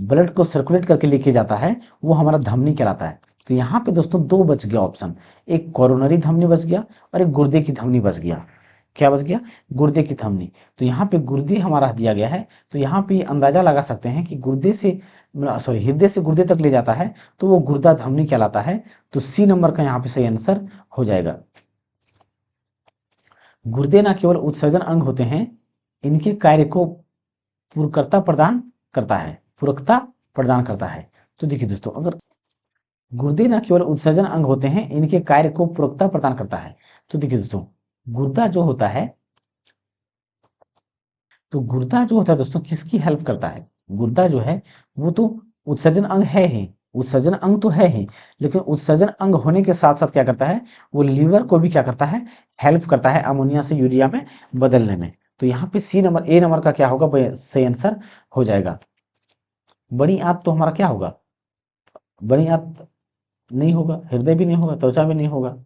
ब्लड को सर्कुलेट करके लेके जाता है वो हमारा धमनी कहलाता है। तो यहाँ पे दोस्तों दो बच गया ऑप्शन, एक कोरोनरी धमनी बच गया और एक गुर्दे की धमनी बच गया। क्या बच गया, गुर्दे की धमनी। तो यहाँ पे गुर्दे हमारा दिया गया है, तो यहाँ पे अंदाजा लगा सकते हैं कि गुर्दे से सॉरी हृदय से गुर्दे तक ले जाता है तो वो गुर्दा धमनी कहलाता है। तो सी नंबर का यहाँ पे सही आंसर हो जाएगा। गुर्दे न केवल उत्सर्जन अंग होते हैं, इनके कार्य को पूरकता प्रदान करता है, पूरकता प्रदान करता है। तो देखिए दोस्तों, अगर गुर्दे न केवल उत्सर्जन अंग होते हैं, इनके कार्य को पूरकता प्रदान करता है। तो देखिए दोस्तों, गुर्दा जो होता है, तो गुर्दा जो होता है दोस्तों किसकी हेल्प करता है, गुर्दा जो है वो तो उत्सर्जन अंग है ही, उत्सर्जन अंग तो है ही, लेकिन उत्सर्जन अंग होने के साथ साथ क्या करता है, वो लीवर को भी क्या करता है, हेल्प करता है अमोनिया से यूरिया में बदलने में। तो यहाँ पे सी नंबर ए नंबर का क्या होगा, सही आंसर हो जाएगा। बड़ी आंत तो हमारा क्या होगा, बड़ी आंत नहीं होगा, हृदय भी नहीं होगा, त्वचा भी नहीं होगा।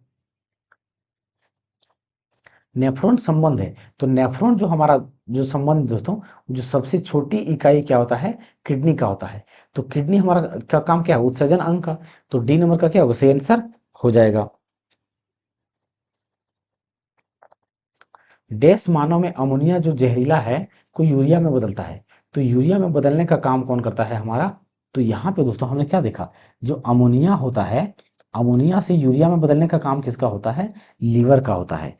नेफ्रॉन संबंध है, तो नेफ्रॉन जो हमारा जो संबंध दोस्तों, जो सबसे छोटी इकाई क्या होता है, किडनी का होता है। तो किडनी हमारा का काम क्या है, उत्सर्जन अंग का। तो डी नंबर का क्या होगा, सही आंसर हो जाएगा। डैश मानव में अमोनिया जो जहरीला है को यूरिया में बदलता है। तो यूरिया में बदलने का काम कौन करता है हमारा, तो यहाँ पे दोस्तों हमने क्या देखा, जो अमोनिया होता है, अमोनिया से यूरिया में बदलने का काम किसका होता है, लीवर का होता है।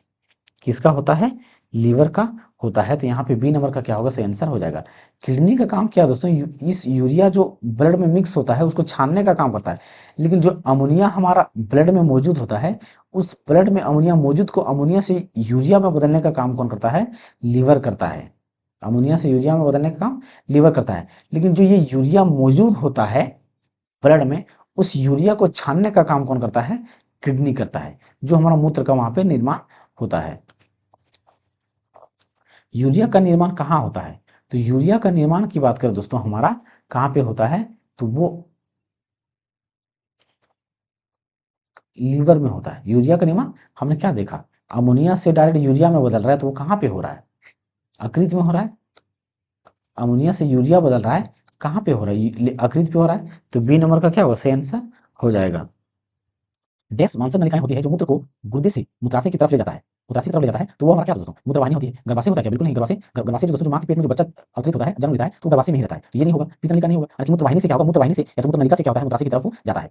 किसका होता है, लीवर का होता है। तो यहाँ पे बी नंबर का क्या होगा, सही आंसर हो जाएगा। किडनी का काम क्या है दोस्तों, इस यूरिया जो ब्लड में मिक्स होता है उसको छानने का काम करता है। लेकिन जो अमोनिया हमारा ब्लड में मौजूद होता है, उस ब्लड में अमोनिया मौजूद को अमोनिया से यूरिया में बदलने का काम कौन करता है, लीवर करता है। अमोनिया से यूरिया में बदलने का काम लीवर करता है। लेकिन जो ये यूरिया मौजूद होता है ब्लड में, उस यूरिया को छानने का काम कौन करता है, किडनी करता है, जो हमारा मूत्र का वहां पे निर्माण होता है। यूरिया का निर्माण कहाँ होता है, तो यूरिया का निर्माण की बात करें दोस्तों हमारा कहाँ पे होता है, तो वो लीवर में होता है। यूरिया का निर्माण हमने क्या देखा, अमोनिया से डायरेक्ट यूरिया में बदल रहा है, तो वो कहाँ पे हो रहा है, अकृत में हो रहा है। अमोनिया से यूरिया बदल रहा है, कहाँ पे हो रहा है, अकृत पे हो रहा है। तो बी नंबर का क्या होगा, सही आंसर हो जाएगा। डैश मांसल नलिकाएं होती है जो मूत्र को गुर्दे से मूत्राशय की तरफ ले जाता है, मूत्राशय की तरफ ले जाता है। तो वो हमारा क्या दोस्तों, मूत्रवाहिनी होती है। गर्भाशय होता है क्या, बिल्कुल नहीं। गर्भाशय गर्भाशय जो दोस्तों, जो मां के पेट में जो बच्चा अवतरित होता है, जन्म लेता है, तो गर्भाशय में ही रहता है। तो ये नहीं होगा, पीत नलिका नहीं होगा। हालांकि मूत्रवाहिनी से क्या होगा, मूत्रवाहिनी से या तो मूत्र नलिका से क्या होता है, मूत्राशय की तरफ वो जाता है।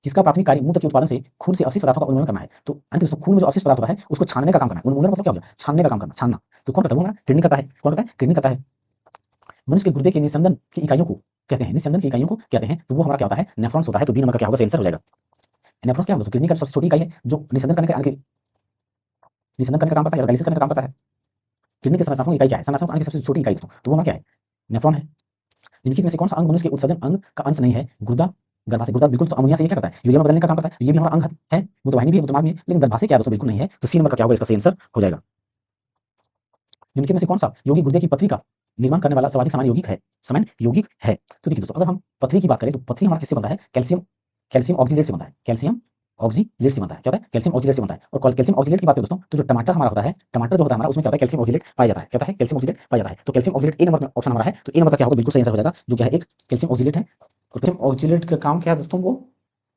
जिसका प्राथमिक कार्य मूत्र के उत्पादन से खून से अवशिष्ट पदार्थों का उन्मूलन करना है। तो यानी कि दोस्तों खून में जो अवशिष्ट पदार्थ होता है उसको छानने का काम करना है। उन्मूलन मतलब क्या हो गया, छानने का काम करना, छानना। तो कौन करता है, वो हमारा किडनी करता है। कौन करता है, किडनी करता है। मनुष्य के गुर्दे के निस्यंदन की इकाइयों को कहते हैं, निस्यंदन की इकाइयों को कहते हैं। तो वो हमारा क्या होता है, नेफ्रॉन्स होता है। तो बी नंबर का क्या होगा, सही आंसर हो जाएगा। नेफ्रॉन्स क्या होगा दोस्तों, किडनी का सबसे छोटी इकाई है जो निस्यंदन करने का यानी कि निस्यंदन करने का काम करता है या डायलिसिस करने का काम करता है। किडनी के संरचनात्मक इकाई क्या है, संरचनात्मक अंग की सबसे छोटी इकाई दोस्तों, तो वो हमारा क्या है, नेफ्रॉन है। निम्नलिखित में से कौन सा अंग मनुष्य के उत्सर्जन अंग का अंश नहीं है, गुर्दा, गर्भाशय। गुर्दा बिल्कुल, तो अमोनिया से ये क्या करता है, यूरिया में बदलने का काम करता है। ये भी हमारा अंग है, मूत्रवाहिनी भी है, मूत्रमार्ग भी है। लेकिन गर्भाशय क्या है दोस्तों, बिल्कुल नहीं है। तो सी नंबर का क्या होगा, इसका सही आंसर हो जाएगा। निम्नलिखित में से कौन सा यौगिक गुर्दे की पथरी का निर्माण करने वाला सर्वाधिक सामान्य यौगिक है। तो देखिए दोस्तों, अगर हम पथरी की बात करें तो पथरी हमारा किससे बनता है, कैल्शियम कैल्शियम ऑक्सीलेट से बनता है। कैल्शियम ऑक्सीलेट से बनता है, क्या होता है, कैल्शियम ऑक्सीलेट से बनता है। और कैल्शियम ऑक्सीलेट की बात करें दोस्तों, तो जो टमाटर हमारा होता है, टमाटर जो होता है हमारा, उसमें क्या होता है, कैल्शियम ऑक्सीलेट पाया जाता है। क्या होता है, कैल्शियम ऑक्सीलेट पाया जाता है। तो कैल्शियम ऑक्सीलेट ए नंबर में ऑप्शन हमारा है। तो ए नंबर का क्या होगा, बिल्कुल सही आंसर हो जाएगा, जो क्या है, एक कैल्शियम ऑक्सीलेट है। और कैल्शियम ऑक्सीलेट का काम क्या है दोस्तों, वो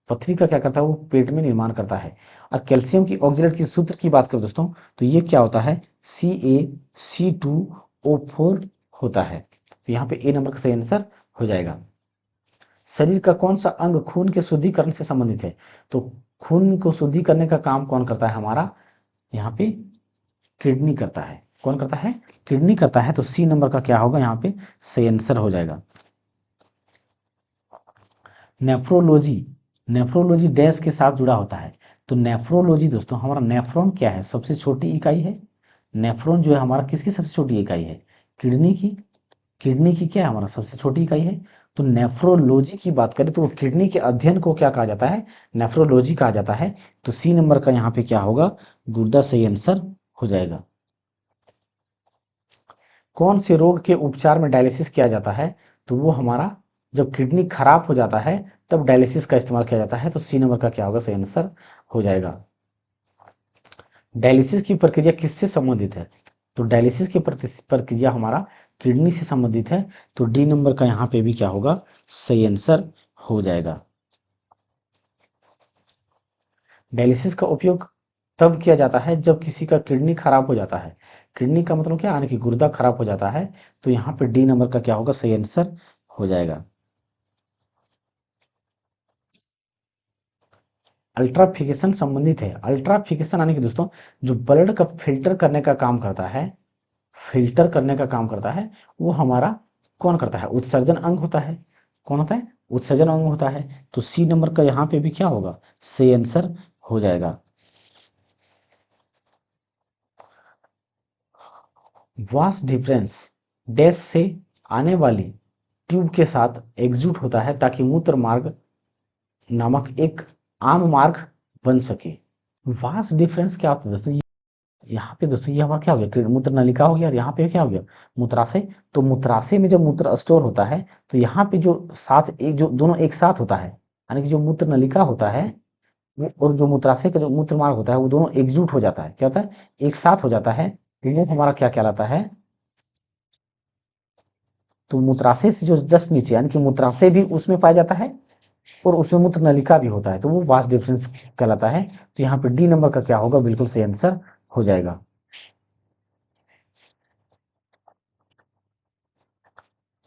पथरी का क्या करता है, वो पेट में निर्माण करता है। और कैल्शियम की ऑक्सीलेट की सूत्र की बात करें दोस्तों, तो ये क्या होता है, CaC2O4 होता है। तो यहाँ पे ए नंबर का सही आंसर हो जाएगा। शरीर का कौन सा अंग खून के शुद्धिकरण से संबंधित है, तो खून को शुद्धि करने का काम कौन करता है हमारा, यहाँ पे किडनी करता है। कौन करता है, किडनी करता है। तो सी नंबर का क्या होगा, यहाँ पे सही आंसर हो जाएगा। नेफ्रोलॉजी, नेफ्रोलॉजी डैश के साथ जुड़ा होता है। तो नेफ्रोलॉजी दोस्तों, हमारा नेफ्रॉन क्या है, सबसे छोटी इकाई है। नेफ्रॉन जो है हमारा किसकी सबसे छोटी इकाई है, किडनी की। किडनी की क्या है, हमारा सबसे छोटी इकाई है। तो नेफ्रोलॉजी की बात करें तो वो किडनी के अध्ययन को क्या कहा जाता है, नेफ्रोलॉजी कहा जाता है। तो सी नंबर का यहाँ पे क्या होगा, गुर्दा सही आंसर हो जाएगा। कौन से रोग के उपचार में डायलिसिस किया जाता है, तो वो हमारा जब किडनी खराब हो जाता है तब डायलिसिस का इस्तेमाल किया जाता है। तो सी नंबर का क्या होगा, सही आंसर हो जाएगा। डायलिसिस की प्रक्रिया किससे संबंधित है, तो डायलिसिस की प्रक्रिया हमारा किडनी से संबंधित है। तो डी नंबर का यहाँ पे भी क्या होगा, सही आंसर हो जाएगा। डायलिसिस का उपयोग तब किया जाता है जब किसी का किडनी खराब हो जाता है। किडनी का मतलब क्या, यानी कि गुर्दा खराब हो जाता है। तो यहाँ पे डी नंबर का क्या होगा, सही आंसर हो जाएगा। अल्ट्राफिकेशन संबंधित है। अल्ट्राफिकेशन यानी कि दोस्तों जो ब्लड का फिल्टर करने का काम करता है, फिल्टर करने का काम करता है, वो हमारा कौन करता है, उत्सर्जन अंग होता है। कौन होता है, उत्सर्जन अंग होता है। तो सी नंबर का यहाँ पे भी क्या होगा, सही आंसर हो जाएगा। वास्ट डिफरेंस डैश से आने वाली ट्यूब के साथ एकजुट होता है ताकि मूत्र मार्ग नामक एक आम मार्ग बन सके। वास्ट डिफरेंस क्या होता है दोस्तों, यहाँ पे दोस्तों ये हमारा क्या हो गया, मूत्र नलिका हो गया, और यहाँ पे क्या हो गया, मूत्राशय। तो मूत्राशय में जब मूत्र स्टोर होता है, तो यहाँ पे जो साथ एक जो दोनों एक साथ होता है, यानी कि जो मूत्र नलिका होता है वो और जो मूत्राशय का जो मूत्र मार्ग होता है, वो दोनों एकजुट हो जाता है। क्या होता है, एक साथ हो जाता है। तो वो हमारा क्या कहलाता है, तो मूत्राशय से जो जस्ट नीचे, यानी कि मूत्राशय भी उसमें पाया जाता है और उसमें मूत्र नलिका भी होता है, तो वो वास्ट डिफरेंस कहलाता है। तो यहाँ पे डी नंबर का क्या होगा, बिल्कुल सही आंसर हो जाएगा।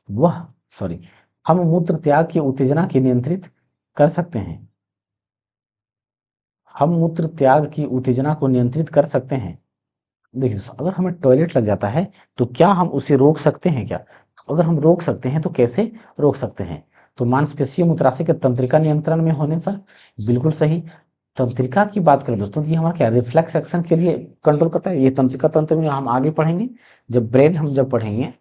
वह सॉरी हम मूत्र त्याग की उत्तेजना की नियंत्रित कर सकते हैं। हम मूत्र त्याग की उत्तेजना को नियंत्रित कर सकते हैं। देखिए दोस्तों, अगर हमें टॉयलेट लग जाता है तो क्या हम उसे रोक सकते हैं क्या, अगर हम रोक सकते हैं तो कैसे रोक सकते हैं। तो मांसपेशीय मूत्राशय के तंत्रिका नियंत्रण में होने पर, बिल्कुल सही। तंत्रिका की बात करें दोस्तों, तो ये हमारा क्या रिफ्लेक्स एक्शन के लिए कंट्रोल करता है। ये तंत्रिका तंत्र में हम आगे पढ़ेंगे, जब ब्रेन हम जब पढ़ेंगे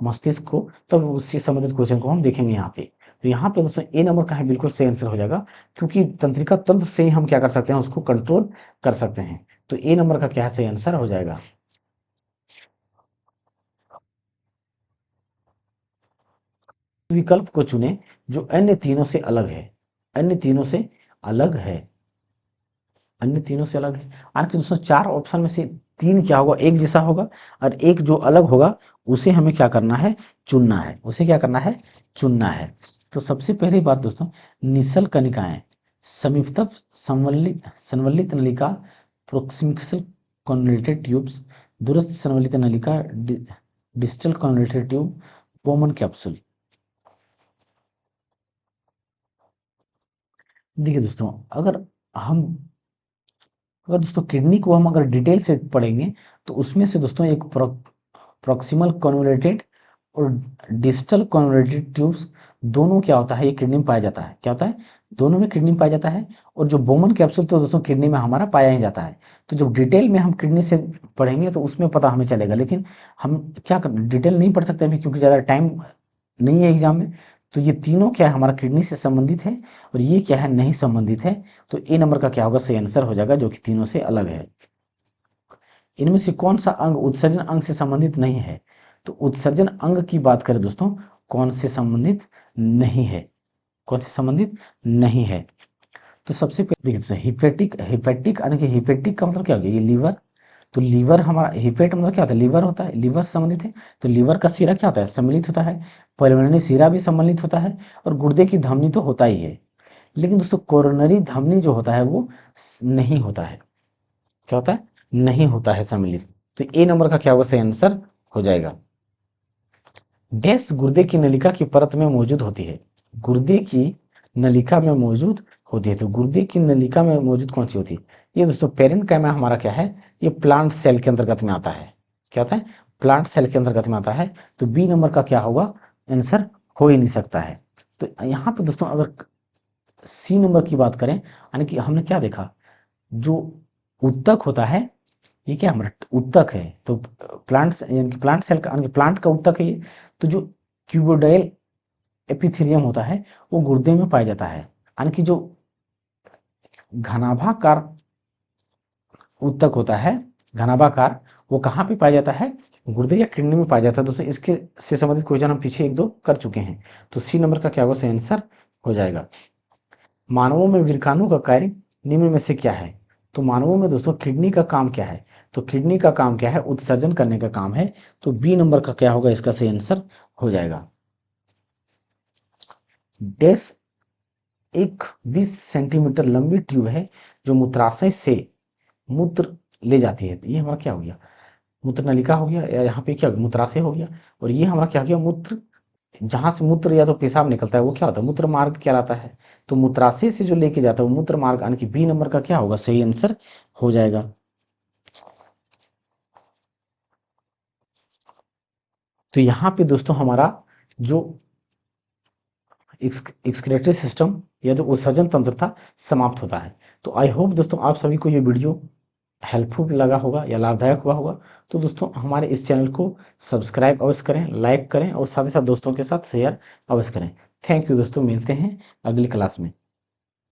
मस्तिष्क को, तब उससे संबंधित क्वेश्चन को हम देखेंगे यहाँ पे। तो यहाँ पे दोस्तों ए नंबर का है बिल्कुल सही आंसर हो जाएगा, क्योंकि तंत्रिका तंत्र से ही हम क्या कर सकते हैं, उसको कंट्रोल कर सकते हैं। तो ए नंबर का क्या है, सही आंसर हो जाएगा। विकल्प को चुने जो अन्य तीनों से अलग है। अन्य तीनों से अलग है, अन्य तीनों से अलग है। आज के दोस्तों चार ऑप्शन में से तीन क्या होगा, एक जैसा होगा, और एक जो अलग होगा उसे हमें क्या करना है, चुनना है। उसे क्या करना है, चुनना है। तो सबसे पहली बात दोस्तों, निश्चल कनिकाएं, समीपतः संवलित संवलित नलिका, प्रोक्सिमल कॉन्वोल्यूटेड ट्यूब्स, दूरस्थ संवलित नलिका, distal convoluted tube, Poman capsule. देखिए दोस्तों, हम अगर दोस्तों किडनी को हम अगर डिटेल से पढ़ेंगे, तो उसमें से दोस्तों एक प्रॉक्सिमल कन्वोल्यूटेड और डिस्टल कन्वोल्यूटेड ट्यूब्स, दोनों क्या होता है, ये किडनी में पाया जाता है। क्या होता है, दोनों में किडनी में पाया जाता है। और जो बोमन कैप्सूल तो दोस्तों किडनी में हमारा पाया ही जाता है। तो जब डिटेल में हम किडनी से पढ़ेंगे तो उसमें पता हमें चलेगा, लेकिन हम क्या कर डिटेल नहीं पढ़ सकते अभी, क्योंकि ज़्यादा टाइम नहीं है एग्जाम में। तो ये तीनों क्या है, हमारा किडनी से संबंधित है, और ये क्या है, नहीं संबंधित है। तो ए नंबर का क्या होगा, सही आंसर हो जाएगा, जो कि तीनों से अलग है। इनमें से कौन सा अंग उत्सर्जन अंग से संबंधित नहीं है। तो उत्सर्जन अंग की बात करें दोस्तों, कौन से संबंधित नहीं है, कौन से संबंधित नहीं है। तो सबसे पहले देखिए दोस्तों, हिपेटिक हिपेटिक यानी कि हिपेटिक का मतलब क्या हो गया, ये लीवर। तो लीवर हमारा, हिपेट मतलब क्या होता है, लीवर होता है, लीवर से संबंधित है। तो लीवर का शिरा क्या होता है, सम्मिलित होता है। पल्मोनरी शिरा भी सम्मिलित होता है, और गुर्दे की धमनी तो होता ही है। लेकिन दोस्तों कोरोनरी धमनी जो होता है वो नहीं होता है। क्या होता है, नहीं होता है सम्मिलित। तो ए नंबर का क्या होगा, सही आंसर हो जाएगा। डैश गुर्दे की नलिका की परत में मौजूद होती है। गुर्दे की नलिका में मौजूद होती है। तो गुर्दे की नलिका में मौजूद कौन सी होती है, ये दोस्तों पेरेन्काइमा हमारा क्या है, ये प्लांट सेल के अंतर्गत में आता है। क्या होता है, प्लांट सेल के अंतर्गत में आता है। तो बी नंबर का क्या होगा, आंसर हो ही नहीं सकता है। तो यहाँ पे दोस्तों अगर सी नंबर की बात करें, यानी कि हमने क्या देखा, जो उत्तक होता है, ये क्या हमारा उत्तक है। तो प्लांट्स यानी कि प्लांट सेल का यानी कि प्लांट का उत्तक है ये। तो जो क्यूबोडाइल एपिथेलियम होता है वो गुर्दे में पाया जाता है, यानी कि जो घनाभाकार उत्तक होता है, घनाभाकार, वो कहाँ पे पाया जाता है, गुर्दे या किडनी में पाया जाता है। दोस्तों इसके से संबंधित क्वेश्चन हम पीछे एक दो कर चुके हैं। तो सी नंबर का क्या होगा, सही आंसर हो जाएगा। मानवों में वृकाणु का कार्य निम्न में से क्या है। तो मानवों में दोस्तों किडनी का काम क्या है, तो किडनी का काम क्या है, उत्सर्जन करने का काम है। तो बी नंबर का क्या होगा, इसका सही आंसर हो जाएगा। डैश एक 20 सेंटीमीटर लंबी ट्यूब है जो मूत्राशय से मूत्र ले जाती है। ये हमारा क्या हो गया, मूत्र नलिका हो गया, या यहाँ पे क्या हो गया, मूत्राशय हो गया। और ये हमारा क्या हो गया, मूत्र, जहां से मूत्र या तो पेशाब निकलता है वो क्या होता है, मूत्र मार्ग कहलाता है। तो मूत्राशय से जो लेके जाता है वो मूत्र मार्ग, यानी कि बी नंबर का क्या होगा, सही आंसर हो जाएगा। तो यहाँ पे दोस्तों हमारा जो एक्सक्रीटरी सिस्टम या जो उत्सर्जन तंत्र था समाप्त होता है। तो आई होप दोस्तों आप सभी को ये वीडियो हेल्पफुल लगा होगा या लाभदायक हुआ होगा। तो दोस्तों हमारे इस चैनल को सब्सक्राइब अवश्य करें, लाइक करें और साथ ही साथ दोस्तों के साथ शेयर अवश्य करें। थैंक यू दोस्तों, मिलते हैं अगली क्लास में।